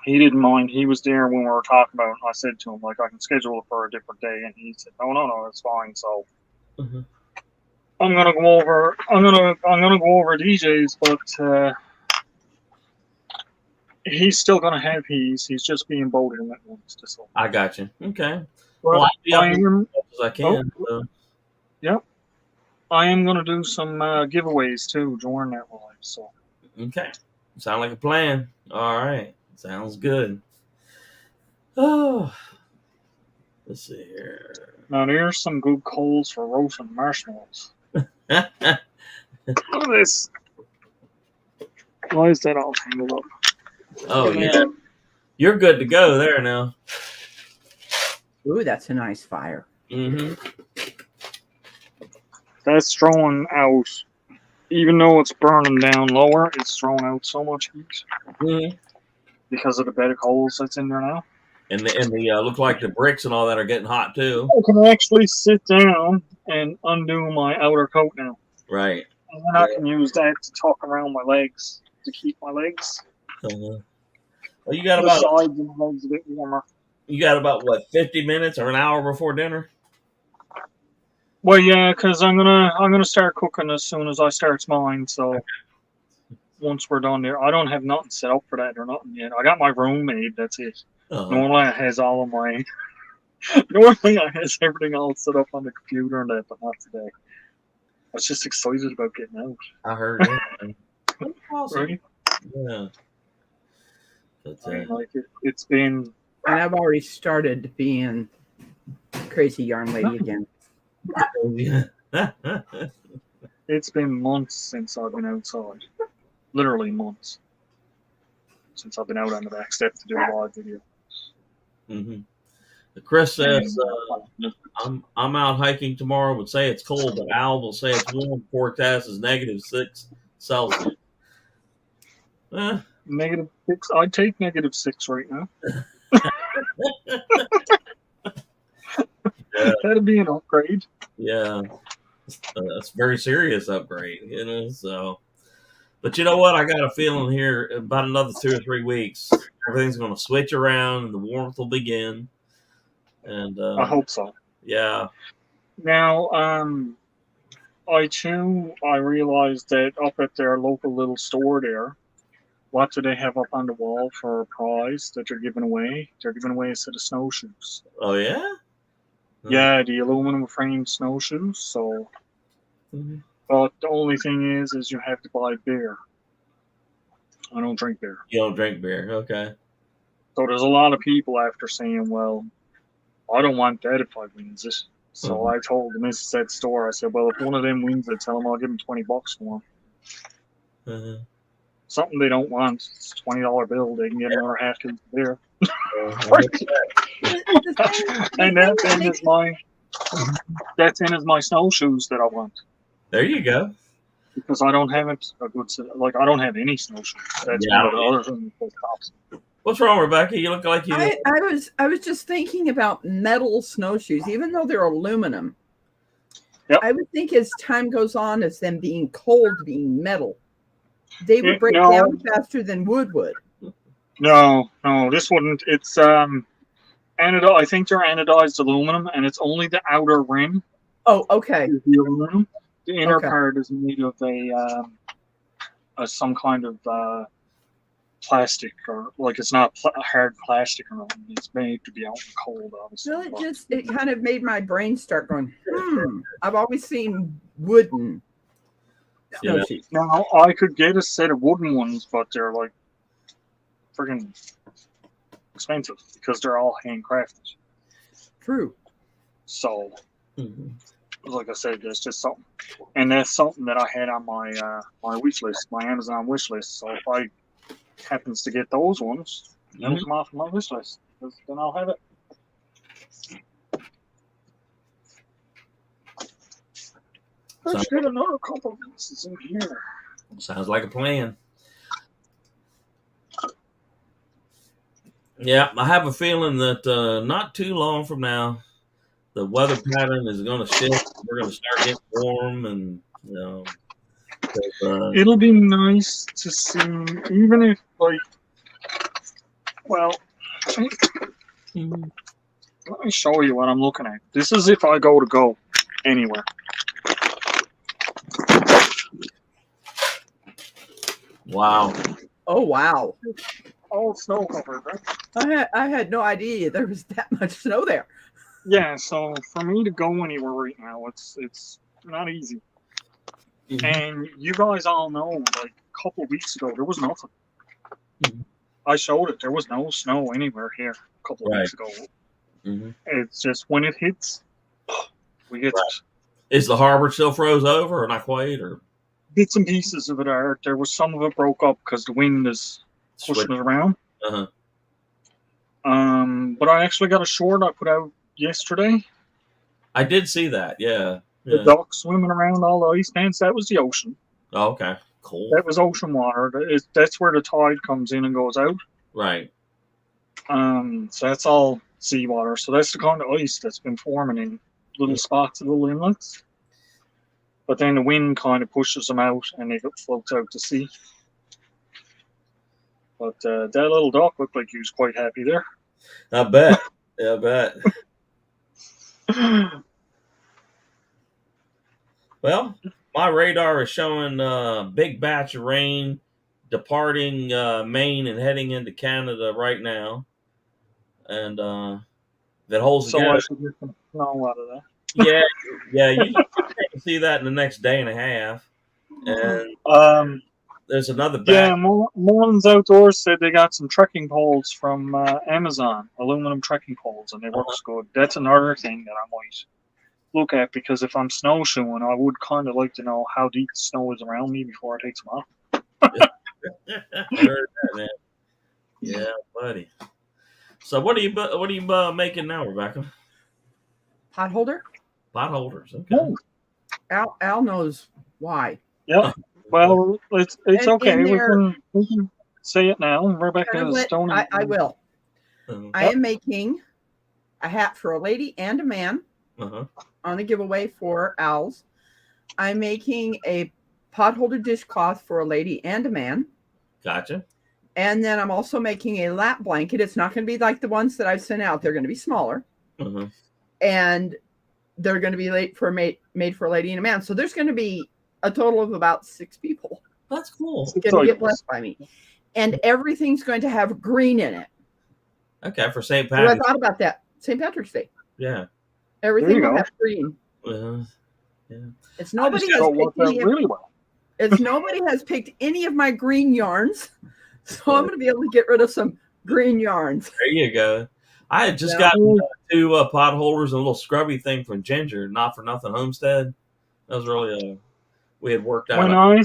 he didn't mind. He was there when we were talking about it. And I said to him, like, I can schedule it for a different day, and he said, no, it's fine. So I'm gonna go over. I'm gonna go over DJs, but he's still gonna have his. He's just being voted in that one. I got you. Okay. Well, I'll be up as much as I can. Yep. I am gonna do some giveaways too during that live. So. Okay. Sound like a plan. All right. Sounds good. Oh. Let's see here. Now there's some good coals for roasting marshmallows. Look at this. Why is that all tangled up? Oh yeah. You're good to go there now. Ooh, that's a nice fire. That's throwing out, even though it's burning down lower, it's throwing out so much heat because of the bed of coals that's in there now. And the look like the bricks and all that are getting hot too. I can actually sit down and undo my outer coat now. Right. And then I can use that to tuck around my legs to keep my legs. Well, you got the about sides and the legs a bit warmer. You got about what 50 minutes or an hour before dinner? Well, yeah, because I'm gonna start cooking as soon as I start mine. So once we're done there, I don't have nothing set up for that or nothing yet. I got my room made. That's it. Normally I has all of my. Normally I has everything all set up on the computer and that, but not today. I was just excited about getting out. I heard it. That's awesome. Right? Yeah. But, I mean, like it's been. And I've already started being crazy yarn lady again. It's been months since I've been outside. Literally months since I've been out on the back step to do a live video. Mm-hmm. Chris says, I'm out hiking tomorrow. Would say it's cold, but Al will say it's warm. Forecast is -6 Celsius. -6. I'd take -6 right now. Yeah. That'd be an upgrade. Yeah. That's a very serious upgrade, you know. So, but you know what? I got a feeling here about another 2 or 3 weeks, everything's going to switch around and the warmth will begin. And I hope so. Yeah. Now, I realized that up at their local little store there, what do they have up on the wall for a prize that they're giving away? They're giving away a set of snowshoes. Oh yeah. Yeah, the aluminum frame snowshoes. So, but the only thing is you have to buy beer. I don't drink beer. You don't drink beer, okay? So there's a lot of people after saying, "Well, I don't want that if I wins it." So I told the missus at the store, I said, "Well, if one of them wins it, tell them I'll give them $20 for them." Something they don't want. It's a $20 bill. They can get another half case of beer. And that's in as my snowshoes that I want. There you go. Because I don't have a good I don't have any snowshoes. That's other than those tops. What's wrong, Rebecca? You look like you. I was just thinking about metal snowshoes, even though they're aluminum. Yep. I would think as time goes on, as them being cold, being metal, they would break down faster than wood would. No, this wouldn't. It's I think they're anodized aluminum, and it's only the outer rim. Oh, okay. Is the aluminum. The inner part is made of some kind of plastic, or like it's not hard plastic or anything. It's made to be out in the cold, obviously. Well, it kind of made my brain start going, I've always seen wooden snowshoes. Now, I could get a set of wooden ones, but they're like friggin' expensive because they're all handcrafted. True. So, like I said, there's just something. And that's something that I had on my my wish list, my Amazon wish list. So if I happens to get those ones, that'll come off of my wish list. Then I'll have it. Let's get another couple of pieces in here. Sounds like a plan. Yeah, I have a feeling that not too long from now, the weather pattern is going to shift. We're going to start getting warm, and it'll be nice to see, even if let me show you what I'm looking at. This is if I go anywhere. Wow. Oh wow. All snow covered, right? I had no idea there was that much snow there. Yeah, so for me to go anywhere right now, it's not easy. And you guys all know, like a couple of weeks ago, there was nothing. I showed it. There was no snow anywhere here a couple of weeks ago. It's just when it hits, we get it. Is the harbor still froze over, or not quite, or bits and pieces of it are? There was some of it broke up because the wind is pushing it around. But I actually got a short I put out yesterday. I did see that. Yeah. The ducks swimming around all the ice pans. That was the ocean. Oh, okay. Cool. That was ocean water. That's where the tide comes in and goes out. Right. So that's all seawater. So that's the kind of ice that's been forming in little spots, little inlets. But then the wind kind of pushes them out and they float out to sea. But that little duck looked like he was quite happy there. I bet. Yeah, I bet. Well, my radar is showing a big batch of rain departing Maine and heading into Canada right now, and that holds So I together. should get some snow out of that. Yeah, yeah, you can see that in the next day and a half. And there's another batch. Yeah, Mullins Outdoors said they got some trekking poles from Amazon, aluminum trekking poles, and they works good. That's another thing that I might look at, because if I'm snowshoeing, I would kind of like to know how deep the snow is around me before I take some off. I heard that, man. Yeah, buddy. So what are you making now, Rebecca? Pot holder? Pot holders. Okay. Oh, Al knows why. yeah. Well, it's And okay. in We there- can say it now. Rebecca is Stony. I will. Uh-huh. I am making a hat for a lady and a man Uh-huh. on a giveaway for Al's. I'm making a pot holder dishcloth for a lady and a man. Gotcha. And then I'm also making a lap blanket. It's not going to be like the ones that I've sent out. They're going to be smaller. Uh-huh. And they're going to be made for a lady and a man. So there's going to be a total of about 6 people That's cool. going to get blessed by me. And everything's going to have green in it. Okay, for St. So I Patrick's. thought about that. St. Patrick's Day. Yeah. Everything you will go. have green. Yeah. It's nobody So has worked picked out any of, really well. it's nobody has picked any of my green yarns. So I'm going to be able to get rid of some green yarns. There you go. I had just Yeah. gotten 2 pot holders and a little scrubby thing from Ginger, Not for Nothing Homestead. That was really we had worked out.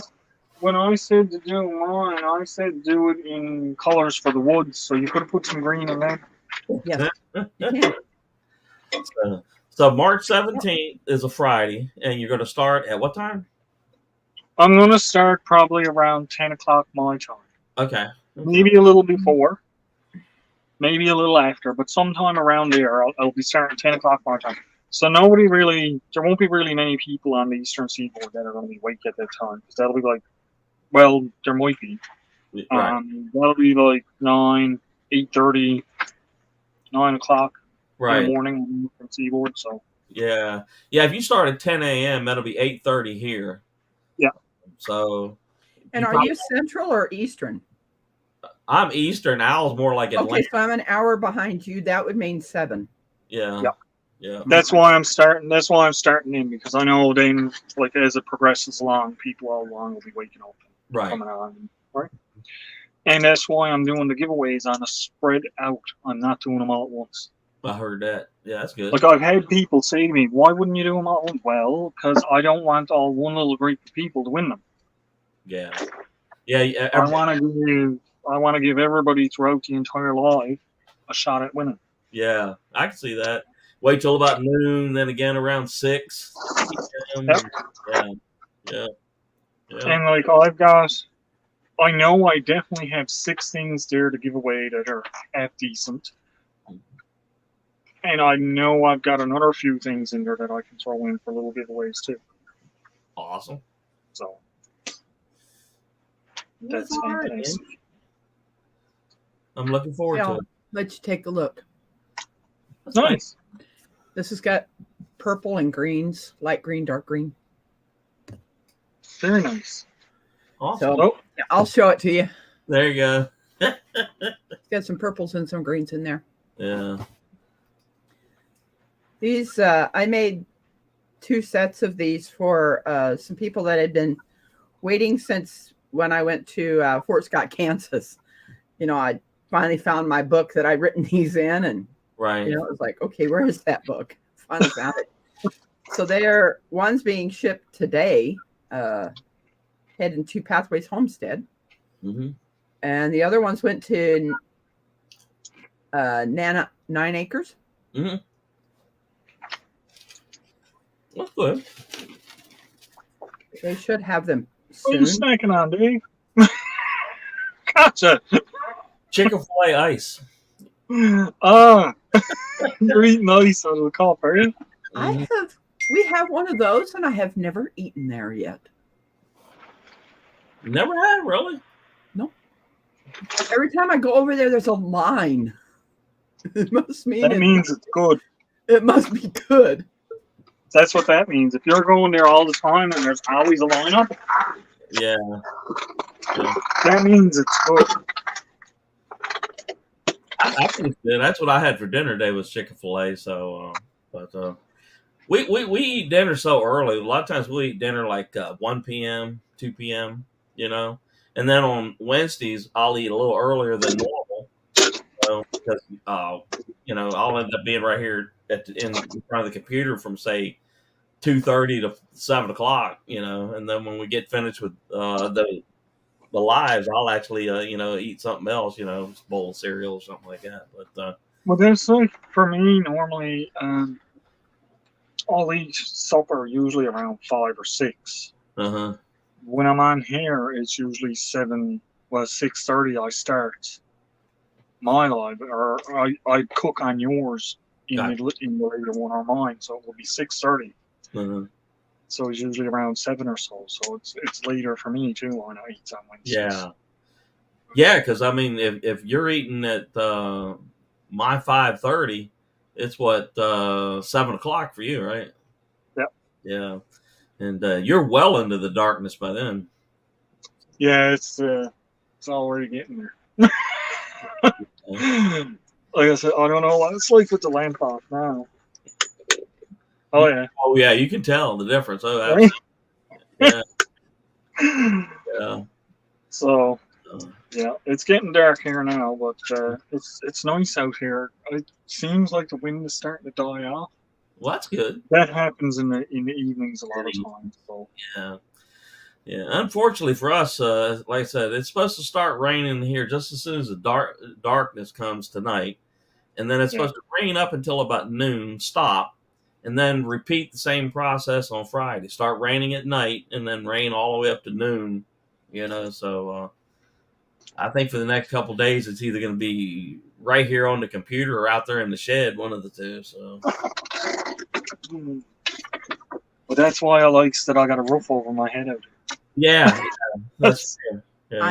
When I said to do mine, I said do it in colors for the woods, so you could have put some green in there. Yes, you can. So March 17th is a Friday, and you're going to start at what time? I'm gonna start probably around 10 o'clock my time. Okay. Maybe a little before, maybe a little after, but sometime around there. I'll be starting 10 o'clock my time. So there won't be really many people on the Eastern Seaboard that are going to be awake at that time, because that'll be like, well, there might be. Right. That'll be like 9, 8:30, 9 o'clock in Right. the morning on the Eastern Seaboard. So Yeah. Yeah. If you start at 10 a.m., that'll be 8:30 here. Yeah. So. And are you Central or Eastern? I'm Eastern. Al's more like Atlanta. Okay, so I'm an hour behind you. That would mean 7. Yeah. Yep. Yeah. that's why I'm starting. That's why I'm starting in, because I know then, like, as it progresses along, people all along will be waking up and Right. coming on, right? And that's why I'm doing the giveaways on a spread out. I'm not doing them all at once. I heard that. Yeah, that's good. Like, I've had people say to me, "Why wouldn't you do them all at once?" Well, because I don't want all one little group of people to win them. Yeah. Yeah. I want to give everybody throughout the entire live a shot at winning. Yeah, I can see that. Wait till about noon, then again around 6. Yep. Yeah. Yeah. Yeah. And like I know I definitely have 6 things there to give away that are half decent. And I know I've got another few things in there that I can throw in for little giveaways too. Awesome. So that's All right. fantastic. I'm looking forward to I'll it. let you take a look. That's Nice. This has got purple and greens, light green, dark green. Very nice. Awesome. So Oh, I'll show it to you. There you go. It's got some purples and some greens in there. Yeah. These I made 2 sets of these for some people that had been waiting since when I went to Fort Scott, Kansas. You know, I finally found my book that I'd written these in, and Right. you know, it was like, okay, where is that book? Finally found it. So they're one's being shipped today, heading to Pathways Homestead, Mm-hmm. and the other ones went to Nana 9 Acres. Mm-hmm. That's good. They should have them what are you soon. snacking on, Dave? Gotcha. Chick-fil-A ice. You're eating ice out of the cup, are you? We have one of those, and I have never eaten there yet. Never had, really? Every time I go over there, there's a line. It must mean That means it's good. it must be good. That's what that means. If you're going there all the time and there's always a lineup, Yeah. that means it's good. I think it's good. That's what I had for dinner today was Chick-fil-A. So, we eat dinner so early. A lot of times we eat dinner like 1 p.m., 2 p.m., you know. And then on Wednesdays, I'll eat a little earlier than normal. Because, you know, I'll end up being right here in front of the computer from, say, 2:30 to 7 o'clock, you know. And then when we get finished with the lives, I'll actually, you know, eat something else, you know, a bowl of cereal or something like that. But Well, there's like, for me, normally, I'll eat supper usually around 5 or 6. uh-huh. When I'm on here, it's usually 6:30 I start my live, or I cook on yours in the later one or mine, so it will be 6:30. Uh-huh. So it's usually around 7 or so. So it's later for me too when I eat on Wednesdays. Yeah, because I mean, if you're eating at my 5:30, it's what 7 o'clock for you, right? Yep. Yeah, and you're well into the darkness by then. Yeah, it's already getting there. Like I said, I don't know what it's like with the lamp off now. Oh yeah. Oh yeah, you can tell the difference. Oh, Right? absolutely. Yeah. So yeah, it's getting dark here now, but it's nice out here. It seems like the wind is starting to die off. Well, that's good. That happens in the evenings a lot of times. So Yeah. Yeah. Unfortunately for us, like I said, it's supposed to start raining here just as soon as the darkness comes tonight, and then it's supposed to rain up until about noon, stop, and then repeat the same process on Friday. Start raining at night, and then rain all the way up to noon. You know, so I think for the next couple of days, it's either going to be right here on the computer or out there in the shed, one of the two. So. But that's why I likes that I got a roof over my head out there. Yeah, that's true. Yeah.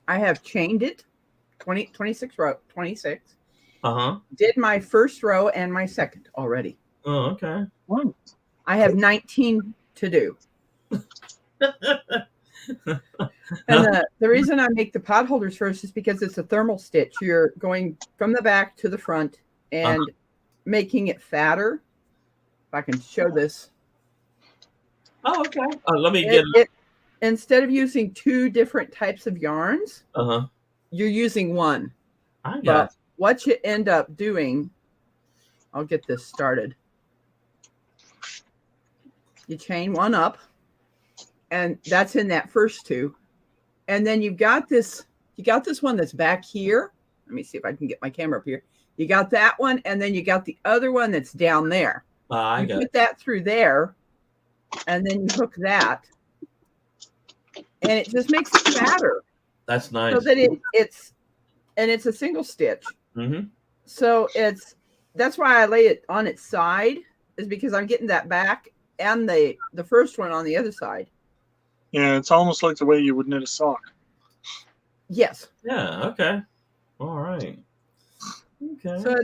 I have chained it 26 row 26. Uh-huh. Did my first row and my second already. Oh, okay. I have 19 to do. And the reason I make the pot holders first is because it's a thermal stitch. You're going from the back to the front and making it fatter. If I can show this. Oh, okay. Let me get it. Instead of using 2 different types of yarns, you're using one. I got it. What you end up doing, I'll get this started. You chain one up, and that's in that first 2. And then you got this one that's back here. Let me see if I can get my camera up here. You got that one, and then you got the other one that's down there. I got put that through there, and then you hook that, and it just makes it fatter. That's nice. So that it's a single stitch. Mm-hmm. So that's why I lay it on its side, is because I'm getting that back and the first one on the other side. Yeah, it's almost like the way you would knit a sock. Yes. Yeah. Okay. All right. Okay. So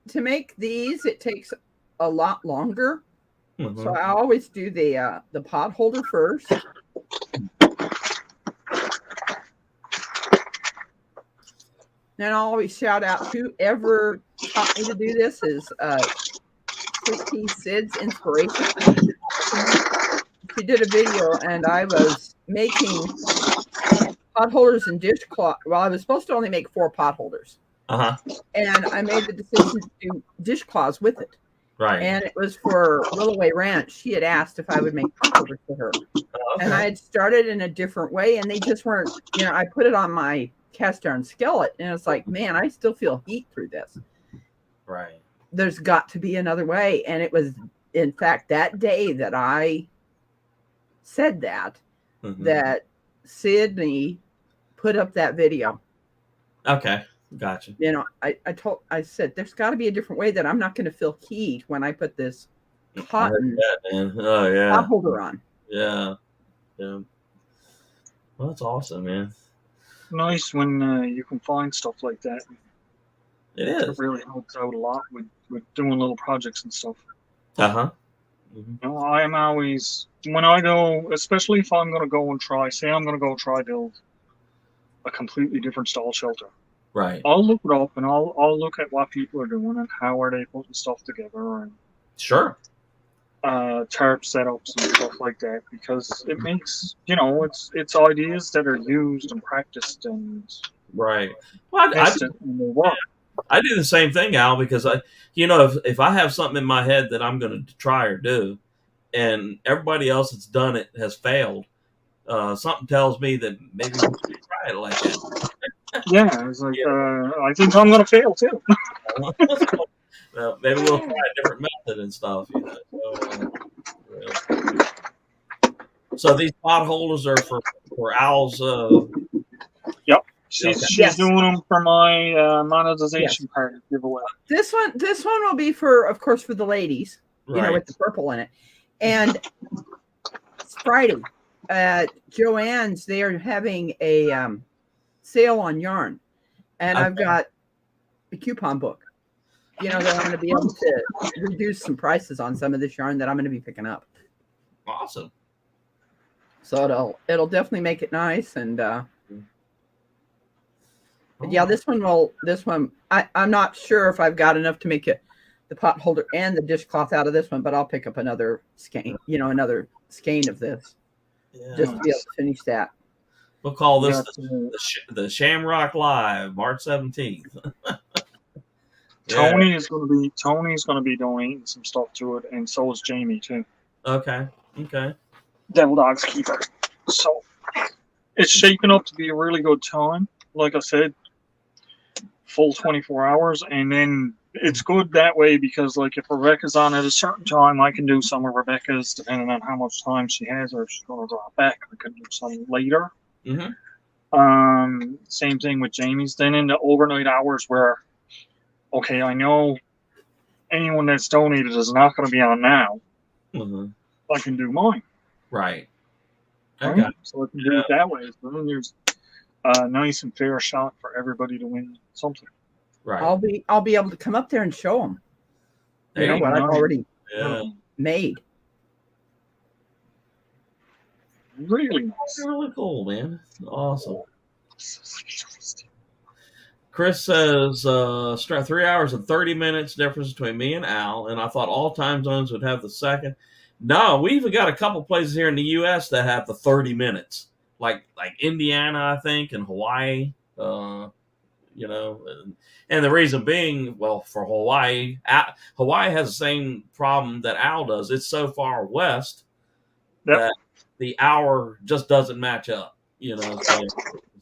to make these, it takes a lot longer. Mm-hmm. So I always do the pot holder first. And I'll always shout out whoever taught me to do this is Christy Sid's inspiration. She did a video, and I was making pot holders and dishcloth. Well, I was supposed to only make 4 pot holders. And I made the decision to do dishcloths with it. Right. And it was for Willoway Ranch. She had asked if I would make pot holders for her. Okay. And I had started in a different way, and they just weren't, I put it on my cast iron skillet, and it's like, man, I still feel heat through this. Right. There's got to be another way. And it was, in fact, that day that I said that, that Sydney put up that video. Okay. Gotcha. I said, there's got to be a different way that I'm not going to feel heat when I put this cotton pot holder on. Yeah. Yeah. Well, that's awesome, man. Nice when you can find stuff like that. It It is. really helps out a lot with doing little projects and stuff. Uh-huh. You know, I am always, when I go, especially if I'm going to go and try, say I'm going to go try build a completely different style shelter. Right. I'll look it up and I'll look at what people are doing and how are they putting stuff together and Sure. tarp setups and stuff like that, because it makes, you know, it's ideas that are used and practiced and Right. Well, tested and they work. I do the same thing, Al, because if I have something in my head that I'm going to try or do, and everybody else that's done it has failed, something tells me that maybe we should try it like that. Yeah, it's like I think I'm gonna fail too. Maybe we'll try a different method and stuff. So these potholders are for Al's. Yep, she's doing them for my monetization part giveaway. This one will be for, of course, for the ladies. You know, with the purple in it, and it's Friday at Joann's. They are having a sale on yarn, and I've got a coupon book. You know, that I'm going to be able to reduce some prices on some of this yarn that I'm going to be picking up. Awesome. So it'll definitely make it nice, and but yeah, this one I'm not sure if I've got enough to make it the pot holder and the dishcloth out of this one, but I'll pick up another skein, another skein of this, just to be able to finish that. We'll call this the Shamrock Live, March 17th. Tony's gonna be donating some stuff to it, and so is Jamie too. Okay. Devil Dog's Keeper. So it's shaping up to be a really good time. Like I said, full 24 hours, and then it's good that way because, like, if Rebecca's on at a certain time, I can do some of Rebecca's depending on how much time she has, or if she's gonna drop back. I can do some later. Mm-hmm. Same thing with Jamie's. Then in the overnight hours where, okay, I know anyone that's donated is not going to be on now. Mm-hmm. I can do mine. Right. Okay. Right? So I can do it that way. So then there's a nice and fair shot for everybody to win something. Right. I'll be able to come up there and show them. You know what I've already made. Really nice. That's really cool, man. Awesome. Chris says 3 hours and 30 minutes difference between me and Al, and I thought all time zones would have the second. No, we even got a couple places here in the U.S. that have the 30 minutes, like Indiana, I think, and Hawaii. And the reason being, well, for Hawaii has the same problem that Al does. It's so far west that the hour just doesn't match up.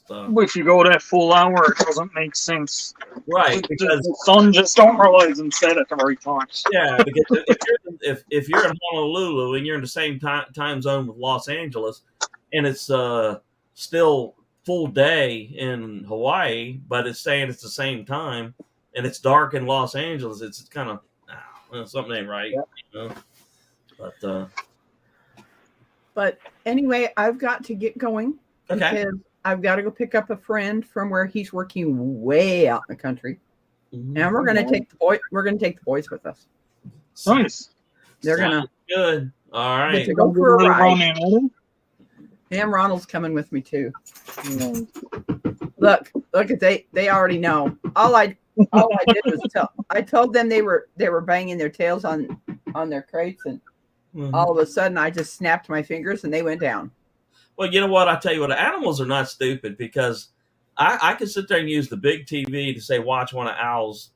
If you go that full hour, it doesn't make sense. Right, because the sun just don't realize and set at the right time. Yeah, because if you're in Honolulu and you're in the same time zone with Los Angeles, and it's still full day in Hawaii, but it's saying it's the same time, and it's dark in Los Angeles, it's kind of something ain't right. But anyway, I've got to get going. Okay. Because I've got to go pick up a friend from where he's working way out in the country, and we're going to take the boy. We're going to take the boys with us. Nice. They're going to good. All right. to go for a ride. And Ronald's coming with me too. Look at they already know. All I did was I told them they were banging their tails on their crates, and all of a sudden I just snapped my fingers and they went down. Well, you know what? I tell you what, animals are not stupid, because I can sit there and use the big TV to say, watch one of Al's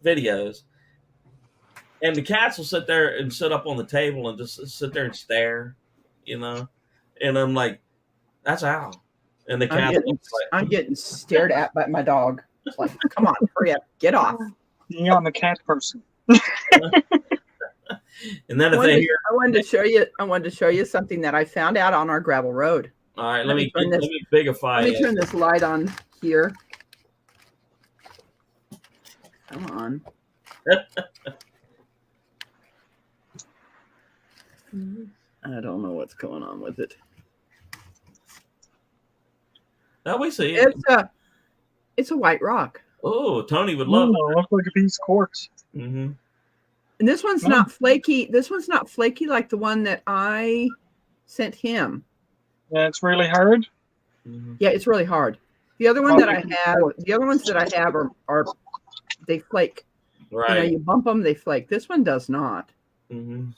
videos. And the cats will sit there and sit up on the table and just sit there and stare, And I'm like, that's Al. And the cat. I'm getting stared at by my dog. It's like, come on, hurry up, get off. Yeah, I'm a cat person. And then if they hear, I wanted to show you something that I found out on our gravel road. All right, let me bigify. Let me turn this light on here. Come on. I don't know what's going on with it. Now we see it. It's a white rock. Oh, Tony would love Ooh, it looked like a piece of quartz. it. Mm-hmm. And this one's Oh. not flaky. This one's not flaky like the one that I sent him. Yeah, it's really hard. Mm-hmm. Yeah, it's really hard. The other one that I have, the other ones that I have are they flake. Right. You know, you bump them, they flake. This one does not. Mm-hmm.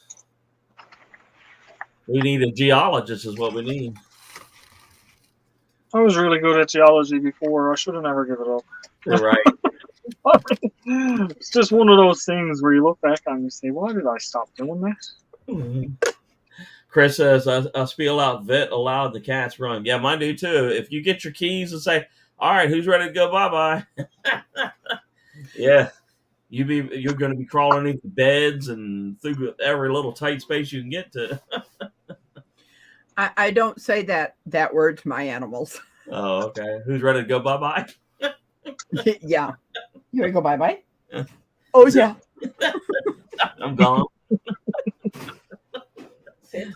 We need a geologist, is what we need. I was really good at geology before. I should have never given it up. You're right. It's just one of those things where you look back and you say, why did I stop doing that? Mm-hmm. Chris says, I spiel out vet aloud, the cats run. Yeah, mine do too. If you get your keys and say, all right, who's ready to go bye-bye? Yeah. You're going to be crawling underneath the beds and through every little tight space you can get to. I don't say that word to my animals. Oh, okay. Who's ready to go bye-bye? Yeah. You want to go bye-bye? Oh, yeah. I'm gone. Sit.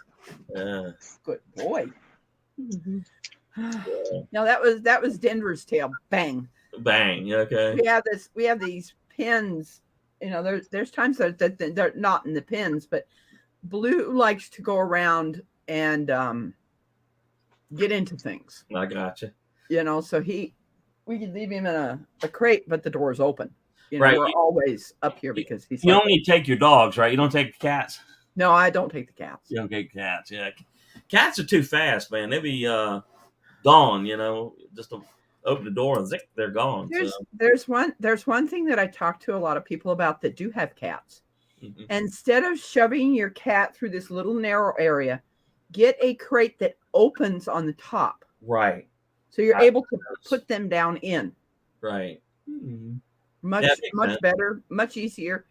Yeah. Good boy. Now that was Denver's tail. Bang. Bang. Okay. We have these pins. You know, there's times that they're not in the pins, but Blue likes to go around and get into things. I got you. You know, so we could leave him in a crate, but the door's open. You know, Right. we're always up here because he's. You only take your dogs, right? You don't take the cats. No, I don't take the cats. You don't take cats. Yeah, cats are too fast, man. They be gone. You know, just to open the door and zick, they're gone. There's one thing that I talk to a lot of people about that do have cats. Mm-hmm. Instead of shoving your cat through this little narrow area, get a crate that opens on the top. Right. So you're able to put them down in. Right. Mm-hmm. Much better, much easier,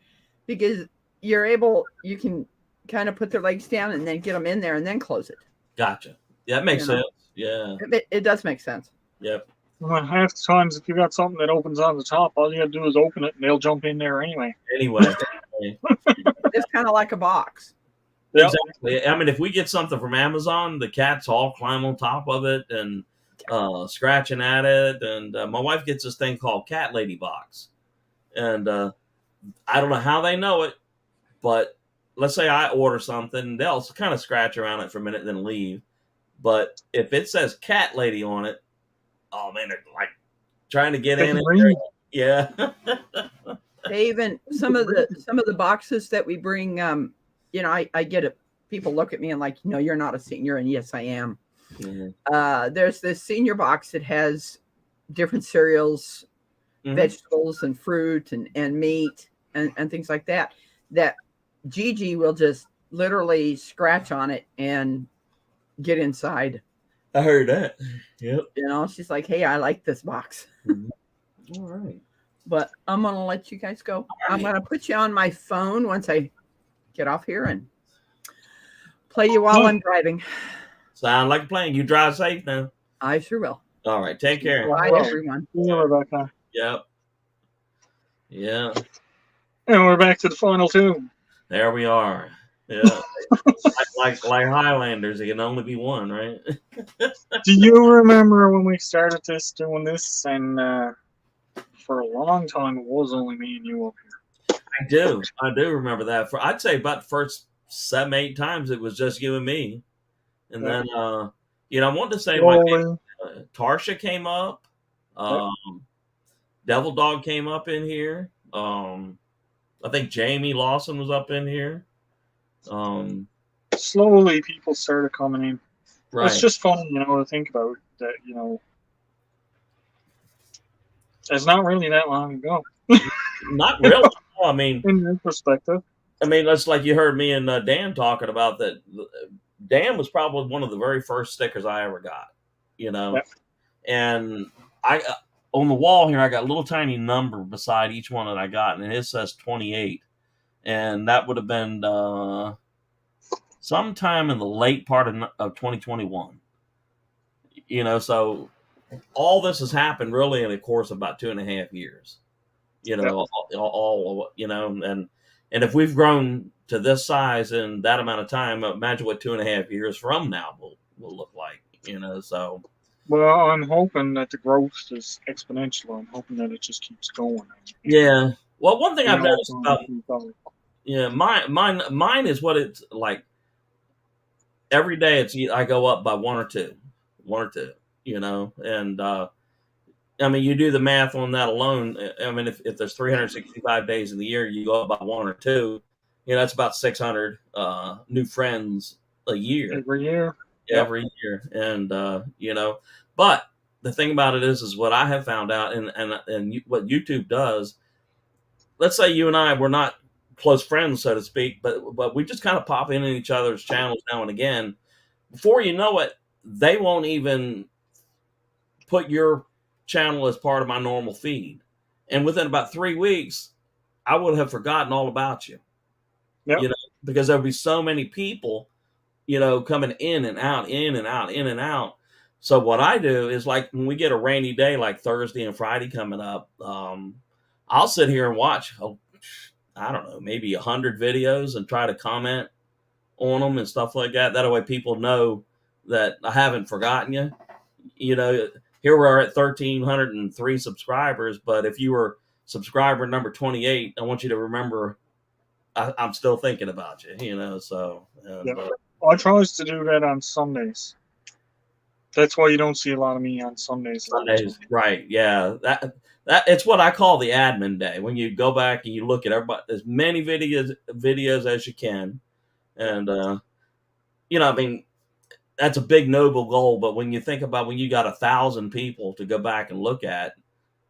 because you can kind of put their legs down and then get them in there and then close it. Gotcha. Yeah, that makes sense. Yeah. It does make sense. Yep. Well, half the times, if you got something that opens on the top, all you got to do is open it and they'll jump in there anyway. Anyway. It's kind of like a box. Yep. Exactly. I mean, if we get something from Amazon, the cats all climb on top of it and scratching at it. And my wife gets this thing called Cat Lady Box. And I don't know how they know it, but let's say I order something, they'll kind of scratch around it for a minute and then leave. But if it says Cat Lady on it, oh man, they're like trying to get in it. Yeah. They even some of the boxes that we bring, you know, I get it. People look at me and like, no, you're not a senior, and yes, I am. Mm-hmm. There's this senior box that has different cereals, mm-hmm. vegetables and fruit and meat and things like that. That Gigi will just literally scratch on it and get inside. I heard that. Yep. You know, she's like, hey, I like this box. Mm-hmm. All right. But I'm going to let you guys go. I'm going to put you on my phone once I get off here and play you while I'm driving. Sound like a plan. You drive safe now. I sure will. All right. Take care. Bye, everyone. Yeah, Rebecca. Yep. Yeah. And we're back to the final two. There we are. Yeah. like Highlanders, it can only be one, right? Do you remember when we started doing this? And for a long time, it was only me and you up here. I do remember that. I'd say about the first 7-8 times, it was just you and me. And then, you know, I wanted to say Tarsha came up. Devil Dog came up in here. I think Jamie Lawson was up in here. Slowly, people started coming in. Right. It's just fun, you know, to think about that. You know, it's not really that long ago. Not really. I mean, in your perspective. I mean, that's like you heard me and Dan talking about that. Dan was probably one of the very first stickers I ever got. You know, and I on the wall here I got a little tiny number beside each one that I got, and it says 28. And that would have been sometime in the late part of 2021. You know, so all this has happened really in the course of about 2.5 years. You know, all you know, and if we've grown to this size in that amount of time, imagine what 2.5 years from now will look like. You know, so Well, I'm hoping that the growth is exponential. I'm hoping that it just keeps going. Yeah. Well, one thing You I've know, noticed about mine is what it's like. Every day, I go up by one or two, you know, and I mean, you do the math on that alone. I mean, if there's 365 days in the year, you go up by one or two, you know, that's about 600 new friends a year, every year. Yep. every year. And, you know, but the thing about it is what I have found out and what YouTube does, let's say you and I were not close friends, so to speak, but we just kind of pop in each other's channels now and again. Before you know it, they won't even put your channel as part of my normal feed. And within about 3 weeks, I would have forgotten all about you. Yep. You know, because there'll be so many people, you know, coming in and out, in and out, in and out. So what I do is like when we get a rainy day like Thursday and Friday coming up, I'll sit here and watch, I don't know, maybe 100 videos and try to comment on them and stuff like that. That way people know that I haven't forgotten you. You know, here we are at 1,303 subscribers, but if you were subscriber number 28, I want you to remember I'm still thinking about you, you know, so. Yep. I tries to do that on Sundays. That's why you don't see a lot of me on Sundays. Right? Yeah, that it's what I call the admin day. When you go back and you look at everybody, as many videos as you can, and you know, I mean, that's a big noble goal. But when you think about when you got 1,000 people to go back and look at,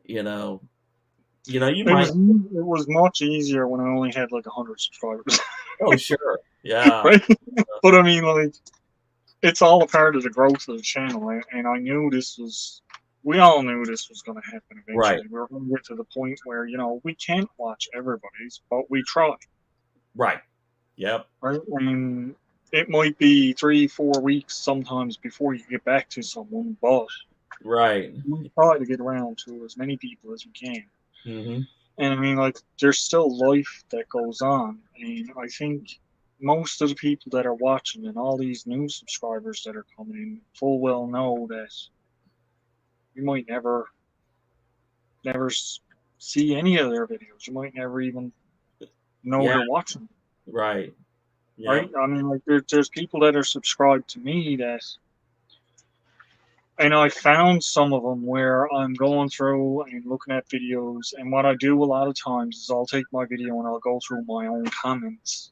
you know, you might. It was much easier when I only had like 100 subscribers. Oh, sure, yeah. Right? But I mean, like, it's all a part of the growth of the channel, and I knew we all knew this was going to happen eventually. Right. We were going to get to the point where, you know, we can't watch everybody's, but we try. Right. Yep. Right. I mean, it might be 3-4 weeks sometimes before you get back to someone, but right, we try to get around to as many people as we can. Mm-hmm. And I mean, like, there's still life that goes on, and I think most of the people that are watching and all these new subscribers that are coming in full well know that you might never see any of their videos. You might never even know they're watching. Right. Yeah. Right? I mean, like, there's people that are subscribed to me that, and I found some of them where I'm going through and looking at videos, and what I do a lot of times is I'll take my video and I'll go through my own comments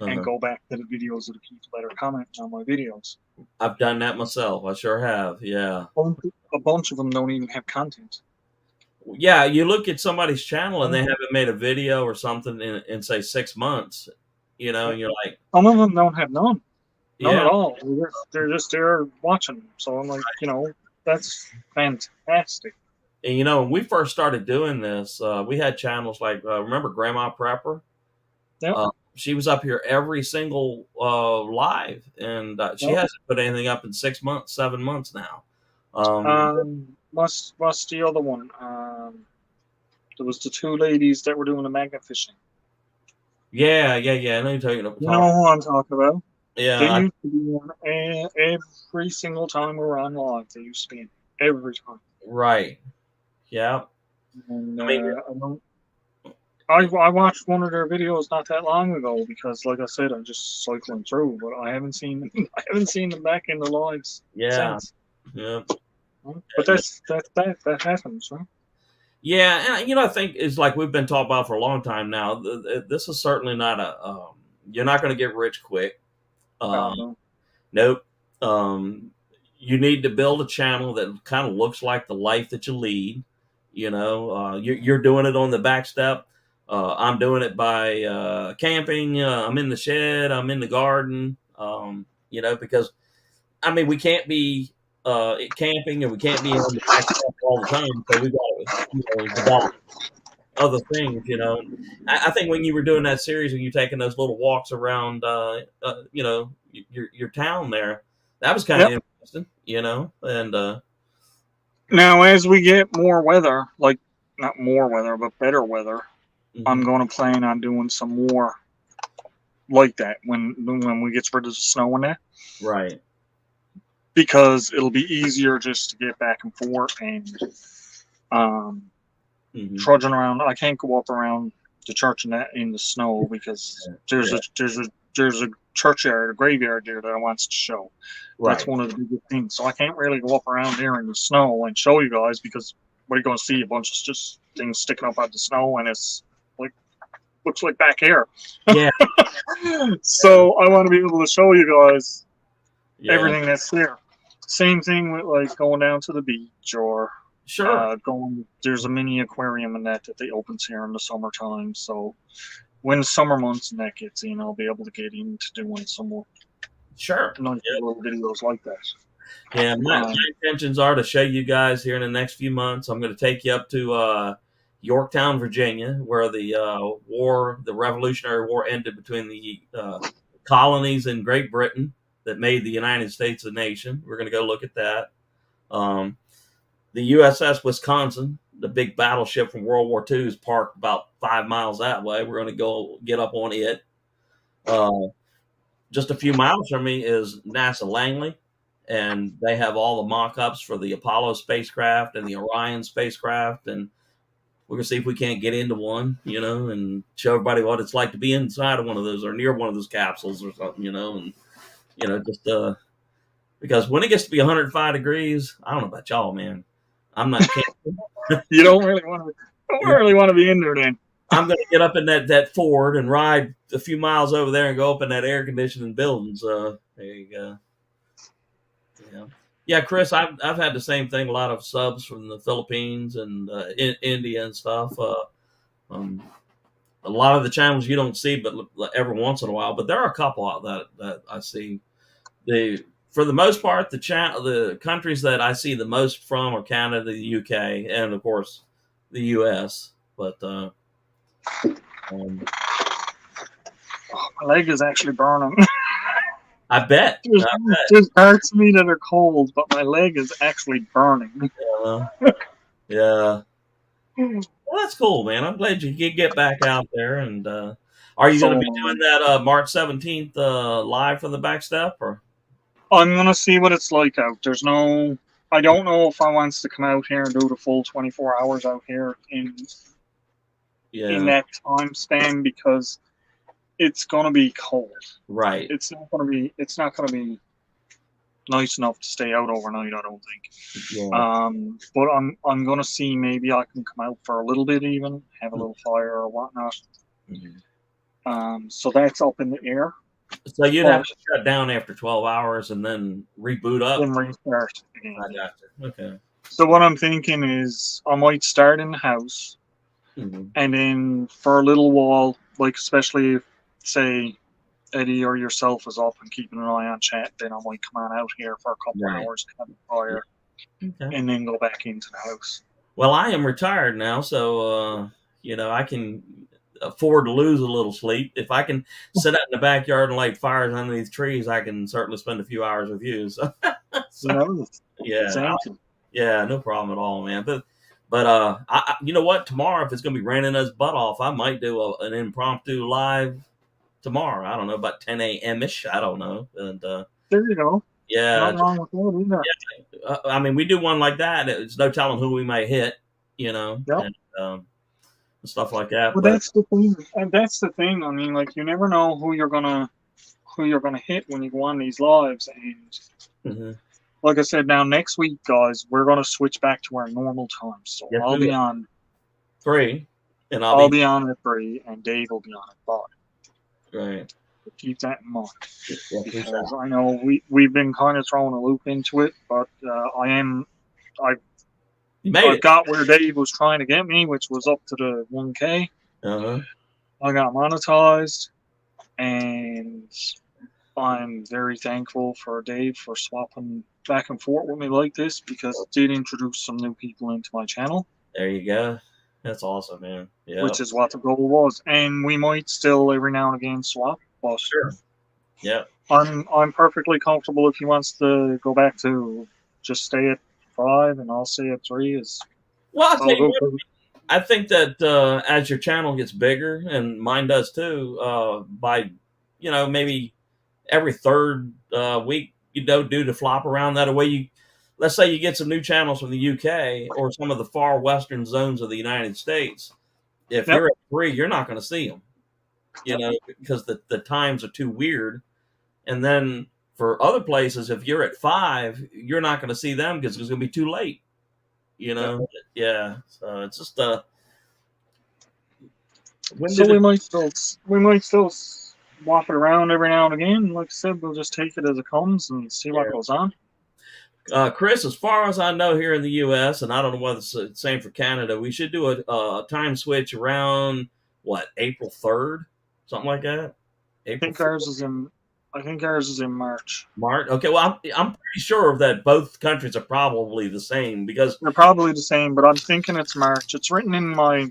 and go back to the videos of the people that are commenting on my videos. I've done that myself. I sure have. Yeah. A bunch of them don't even have content. Yeah, you look at somebody's channel and they haven't made a video or something in say 6 months, you know, and you're like, some of them don't have none yeah, at all. They're just there watching. So I'm like, you know, that's fantastic. And you know, when we first started doing this, we had channels like remember Grandma Prepper? Yeah. She was up here every single live, and she hasn't put anything up in 6 months, 7 months now. What's the other one? There was the two ladies that were doing the magnet fishing. Yeah. I know you're talking about. You know who I'm talking about? Yeah. They used to be on every single time we were on live. They used to be in every time. Right. Yeah. And I watched one of their videos not that long ago because, like I said, I'm just cycling through, but I haven't seen them back in the lives since. Yeah. But that happens, right? Yeah, and you know, I think it's like we've been talking about for a long time now. This is certainly not you're not going to get rich quick. Nope. You need to build a channel that kind of looks like the life that you lead. You know, you're doing it on the back step. I'm doing it by camping. I'm in the shed. I'm in the garden. You know, because I mean, we can't be camping and we can't be on the back step all the time. So we got to develop other things. You know, I think when you were doing that series and you taking those little walks around, you know, your town there, that was kind of interesting. You know, and now as we get more weather, like not more weather, but better weather. I'm going to plan on doing some more like that when we get rid of the snow and that. Right. because it'll be easier just to get back and forth and trudging around. I can't go up around the church in the snow because there's a churchyard, a graveyard there that I wants to show. Right. That's one of the biggest things. So I can't really go up around there in the snow and show you guys because what are you going to see? A bunch of just things sticking up out of the snow, and it's like looks like back hair. Yeah. So I want to be able to show you guys everything. everything that's there. Same thing with like going down to the beach or Sure. there's a mini aquarium and that they opens here in the summertime. So when the summer months and that gets in, I'll be able to get into doing some more Sure. nice little videos like that. Yeah, my intentions are to show you guys here in the next few months. I'm going to take you up to Yorktown, Virginia, where the Revolutionary War ended between the colonies in Great Britain that made the United States a nation. We're going to go look at that. The USS Wisconsin, the big battleship from World War II, is parked about 5 miles that way. We're going to go get up on it. Just a few miles from me is NASA Langley, and they have all the mock-ups for the Apollo spacecraft and the Orion spacecraft, and we're going to see if we can't get into one, and show everybody what it's like to be inside of one of those or near one of those capsules or something, and just because when it gets to be 105 degrees, I don't know about y'all, man. I'm not kidding. You don't really want to be in there then. I'm going to get up in that Ford and ride a few miles over there and go up in that air conditioning building. So there you go. Yeah, Chris, I've had the same thing. A lot of subs from the Philippines and India and stuff. A lot of the channels you don't see, but every once in a while. But there are a couple out that I see. For the most part, the countries that I see the most from are Canada, the UK, and of course the US. But my leg is actually burning. I bet. There's parts of me that are cold, but my leg is actually burning. Yeah. Well, that's cool, man. I'm glad you can get back out there. And are you going to be doing that March 17th live from the back step? Or? I'm going to see what it's like out. I don't know if I wants to come out here and do the full 24 hours out here in that time span because it's going to be cold. Right. It's not going to be nice enough to stay out overnight, I don't think. Yeah. But I'm going to see maybe I can come out for a little bit even, have a little fire or whatnot. Mm-hmm. So that's up in the air. So you'd have to shut down after 12 hours and then reboot up? Then restart again. I got you. Okay. So what I'm thinking is I might start in the house and then for a little while, like especially if, say, Eddie or yourself is up and keeping an eye on chat, then I might come on out here for a couple of hours, have a fire, and then go back into the house. Well, I am retired now, so I can afford to lose a little sleep. If I can sit out in the backyard and light fires underneath trees, I can certainly spend a few hours with you. So, yeah, no problem at all, man. But I you know what? Tomorrow, if it's going to be raining us butt off, I might do an impromptu live tomorrow. I don't know, about 10 a.m.-ish. I don't know. And there you go. Yeah. Not wrong with that either. Yeah. I mean, we do one like that. It's no telling who we may hit, and stuff like that. Well, that's the thing. And that's the thing. I mean, like, you never know who you're gonna hit when you go on these lives. And like I said, now next week, guys, we're gonna switch back to our normal time. So I'll be on 3, and I'll be on at 3, and Dave will be on at 5. Right. So keep that in mind. Because I know we've been kind of throwing a loop into it, but I've got where Dave was trying to get me, which was up to the 1K. I got monetized, and I'm very thankful for Dave for swapping back and forth with me like this because it did introduce some new people into my channel. There you go. That's awesome, man. Yeah. Which is what the goal was. And we might still every now and again swap. But sure. Yeah. I'm perfectly comfortable if he wants to go back to just stay at 5 and I'll stay at 3. I think that as your channel gets bigger, and mine does too, by maybe every third week you don't do to flop around. That way, let's say you get some new channels from the UK or some of the far western zones of the United States. If Yep. you're at 3, you're not going to see them, because the times are too weird. And then for other places, if you're at 5, you're not going to see them because it's going to be too late. Yeah. So it's just So we might still swap it around every now and again. Like I said, we'll just take it as it comes and see what goes on. Chris, as far as I know, here in the U.S., and I don't know whether it's the same for Canada, we should do a time switch around April 3rd, something like that. I think ours is in March. March. Okay, well, I'm pretty sure that both countries are probably the same because They're probably the same, but I'm thinking it's March. It's written in my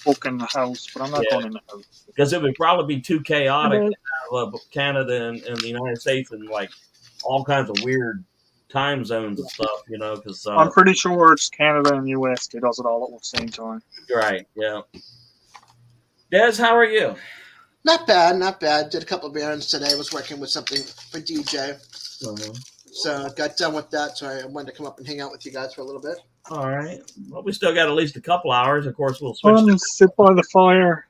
book in the house, but I'm not going in the house. Because it would probably be too chaotic to have Canada and the United States and all kinds of weird time zones and stuff, because I'm pretty sure it's Canada and US. They does it all at the same time. Right, yeah. Des, how are you? Not bad. Did a couple of errands today. Was working with something for DJ. So got done with that. So I wanted to come up and hang out with you guys for a little bit. All right. Well, we still got at least a couple hours. Of course, we'll switch. Come and sit by the fire.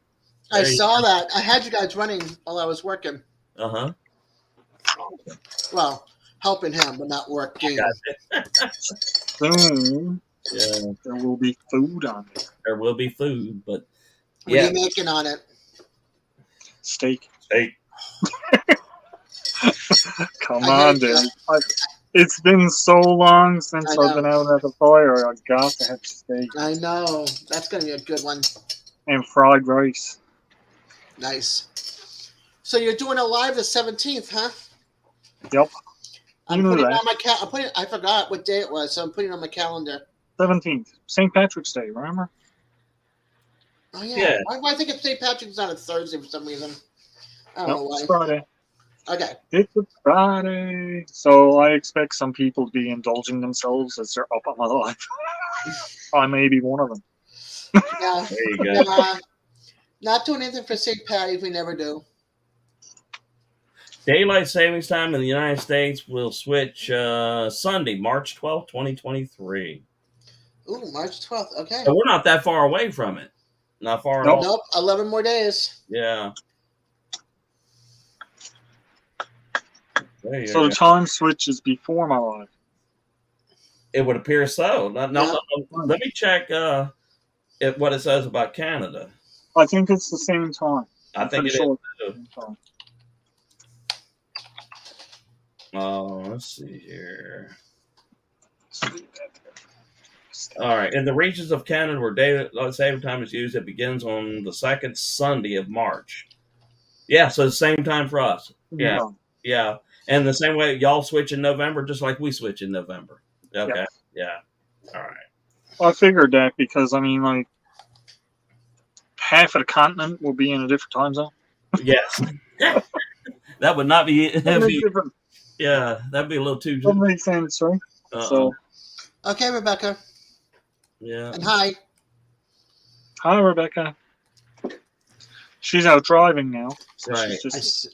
I saw that. I had you guys running while I was working. Uh-huh. Well, helping him, but not working. Soon, Yeah, there will be food on it. there will be food, but What are you making on it? Steak. Steak. Come on, dude. It's been so long since I've been out at the fire. I got to have steak. I know. That's going to be a good one. And fried rice. Nice. So you're doing a live the 17th, huh? Yep. I'm putting it on my I forgot what day it was, so I'm putting it on my calendar. 17th. St. Patrick's Day, remember? Oh, yeah. Why I think it's St. Patrick's on a Thursday for some reason. I don't know why. It's Friday. Okay. It's a Friday. So I expect some people to be indulging themselves as they're up on my live. I may be one of them. Yeah. There you go. Not doing anything for St. Patty's. We never do. Daylight savings time in the United States will switch Sunday, March 12th, 2023. Ooh, March 12th. Okay. So we're not that far away from it. Not far at all. Nope. 11 more days. Yeah. So the time switch is before my live. It would appear so. Let me check what it says about Canada. I think it's the same time. I think it is too. Let's see here. All right. In the regions of Canada where daylight saving time is used, it begins on the second Sunday of March. Yeah, so the same time for us. Yeah. And the same way y'all switch in November, just like we switch in November. Okay. Yeah. All right. I figured that because, half of the continent will be in a different time zone. Yes. That would not be. That'd be a little too. That makes sense, right? So. Okay, Rebecca. Yeah. And hi. Hi, Rebecca. She's out driving now. So right. She's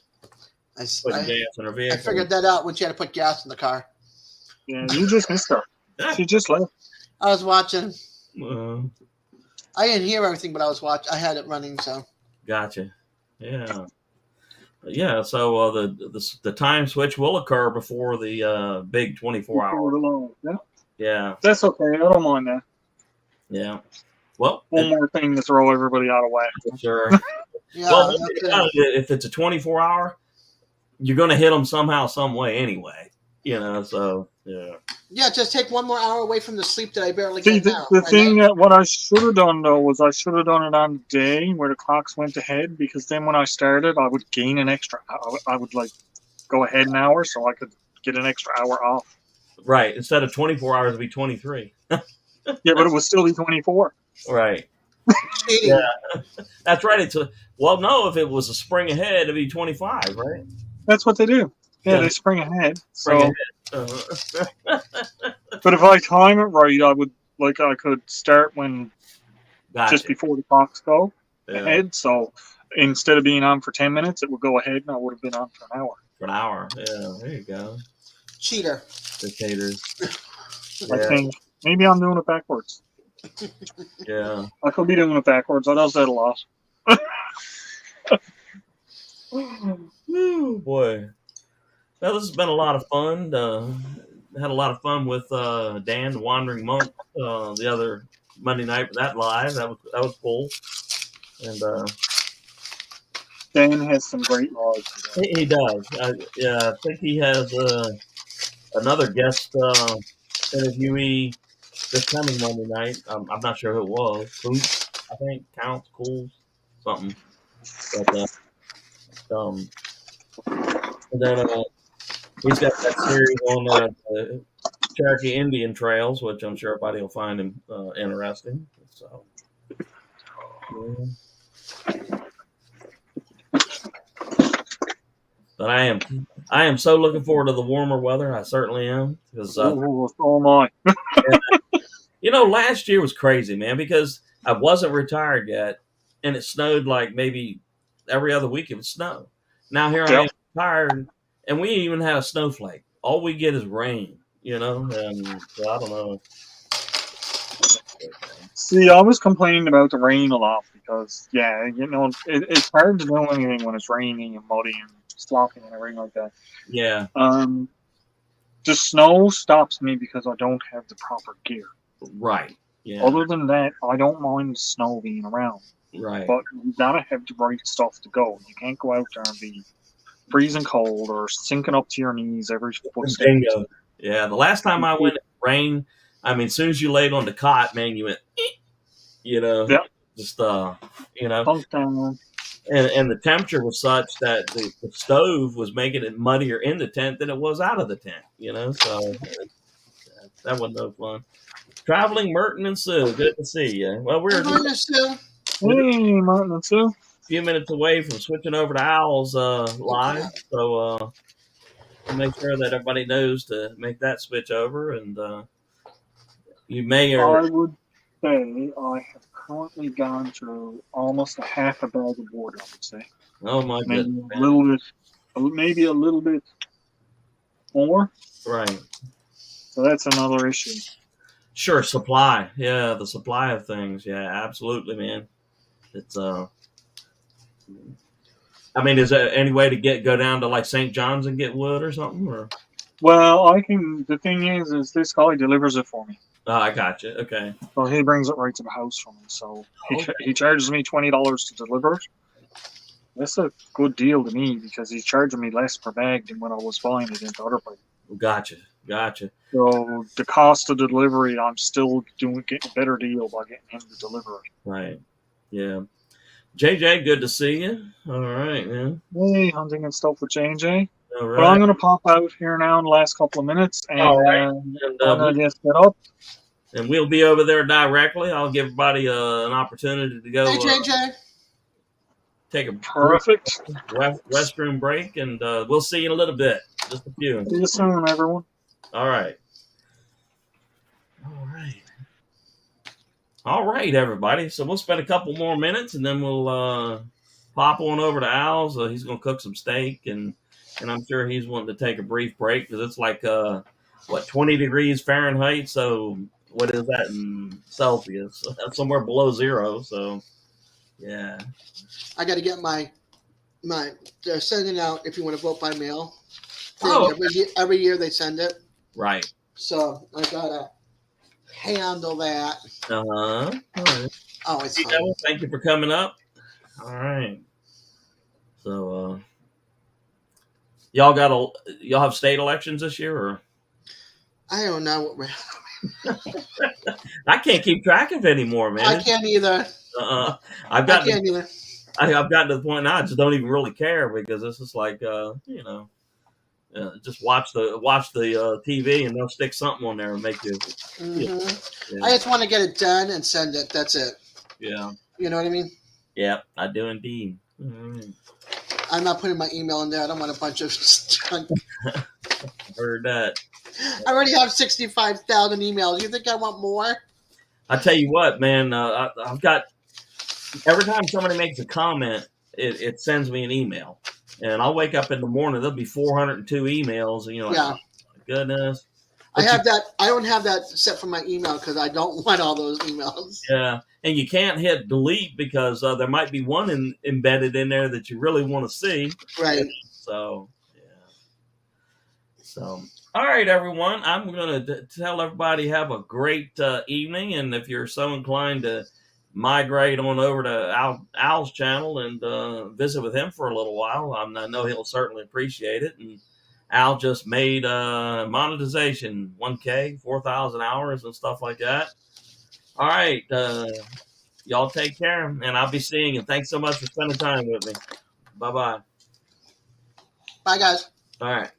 putting gas in her vehicle. I figured that out when she had to put gas in the car. Yeah, you just missed her. She just left. I was watching. I didn't hear everything, but I was watching. I had it running, so. Gotcha. Yeah. Yeah. So the time switch will occur before the big 24 hour. Yeah. That's okay. I don't mind that. Yeah. Well, one more thing to throw everybody out of whack. Sure. Yeah. Well, if it's a 24 hour, you're going to hit them somehow, some way, anyway. So yeah. Yeah, just take one more hour away from the sleep that I barely See, get now. The thing that what I should have done though was I should have done it on the day where the clocks went ahead, because then when I started, I would gain an extra. I would go ahead an hour so I could get an extra hour off. Right. Instead of 24 hours, it'd be 23. Yeah, but it would still be 24. Right. Yeah. That's right. No, if it was a spring ahead, it'd be 25, right? That's what they do. Yeah, they spring ahead. Spring ahead. Uh-huh. But if I time it right, I could start when just before the clocks go ahead. So instead of being on for 10 minutes, it would go ahead and I would have been on for an hour. for an hour. Yeah, there you go. Cheater. Dictators. I think maybe I'm doing it backwards. Yeah. I could be doing it backwards. I does that a lot. Woo, boy. Well, this has been a lot of fun. Had a lot of fun with Dan, the Wandering Monk, the other Monday night with that live. That was cool. And Dan has some great lives. he does. I think he has another guest interviewee this coming Monday night. I'm not sure who it was. Coons, I think, Counts, Cools, something. But and then he's got that series on the Cherokee Indian Trails, which I'm sure everybody will find him interesting. So, yeah. But I am so looking forward to the warmer weather. I certainly am, because So am I. last year was crazy, man, because I wasn't retired yet, and it snowed like maybe every other week it would snow. Now here I am retired, and we ain't even had a snowflake. All we get is rain, and so I don't know. See, I was complaining about the rain a lot because, it's hard to do anything when it's rainy and muddy and sloppy and everything like that. Yeah. The snow stops me because I don't have the proper gear. Right. Yeah. Other than that, I don't mind the snow being around. Right. But you gotta have the right stuff to go. You can't go out there and be freezing cold or sinking up to your knees every footstep. Bingo. Yeah. The last time I went in the rain, I mean, as soon as you laid on the cot, man, you went, just Punk down. And the temperature was such that the stove was making it muddier in the tent than it was out of the tent, so that wasn't no fun. Traveling Merton and Sue, good to see you. Well, we're Hey, Martin and Sue. a few minutes away from switching over to Owl's live, so we'll make sure that everybody knows to make that switch over, and you may or I would say I have currently gone through almost a half a bag of water, I would say. oh my Maybe goodness, a little bit, maybe a little bit more. right? So that's another issue. Sure, supply. Yeah, the supply of things. Yeah, absolutely, man. It's I mean, is there any way to go down to like St. John's and get wood or something? Or Well, I can. The thing is this guy delivers it for me. I got you. Okay. So he brings it right to the house for me. So he charges me $20 to deliver it. That's a good deal to me because he's charging me less per bag than when I was buying it in the other place. Gotcha. So the cost of the delivery, I'm still getting a better deal by getting him to deliver it. Right. Yeah. JJ, good to see you. All right, man. Hey, hunting and stuff with J&J. All But I'm right. going to pop out here now in the last couple of minutes, and All right. I'm going to get set up. And we'll be over there directly. I'll give everybody an opportunity to go Hey, JJ. take a Perfect. restroom break, and we'll see you in a little bit. Just a few. See you soon, everyone. All right. All right, everybody. So we'll spend a couple more minutes, and then we'll pop on over to Al's. He's going to cook some steak, and I'm sure he's wanting to take a brief break because it's like 20 degrees Fahrenheit. So what is that in Celsius? That's somewhere below zero. So yeah. I got to get my. They're sending out if you want to vote by mail. Oh. Every year they send it. Right. So I gotta handle that. All right. Oh, it's fine. Well, thank you for coming up. All right. So y'all have state elections this year, or I don't know. I can't keep track of it anymore, man. I can't either. I've I can't either. I've gotten to the point now I just don't even really care because it's just like just watch the TV and they'll stick something on there and make you. Mm-hmm. I just want to get it done and send it. That's it. Yeah. You know what I mean? Yeah, I do indeed. Mm-hmm. I'm not putting my email in there. I don't want a bunch of junk. Heard that. I already have 65,000 emails. You think I want more? I tell you what, man. I've got every time somebody makes a comment, it sends me an email. And I'll wake up in the morning, there'll be 402 emails, and you're like, Yeah. oh my goodness. I But have that. I don't have that set for my email because I don't want all those emails. yeah, and you can't hit delete because there might be one embedded in there that you really want to see. Right. So, yeah. So, all right, everyone. I'm going to tell everybody have a great evening. And if you're so inclined to migrate on over to Al's channel and visit with him for a little while, I know he'll certainly appreciate it. And Al just made monetization 1K, 4,000 hours and stuff like that. All right. Y'all take care, and I'll be seeing you. Thanks so much for spending time with me. Bye-bye. Bye, guys. All right.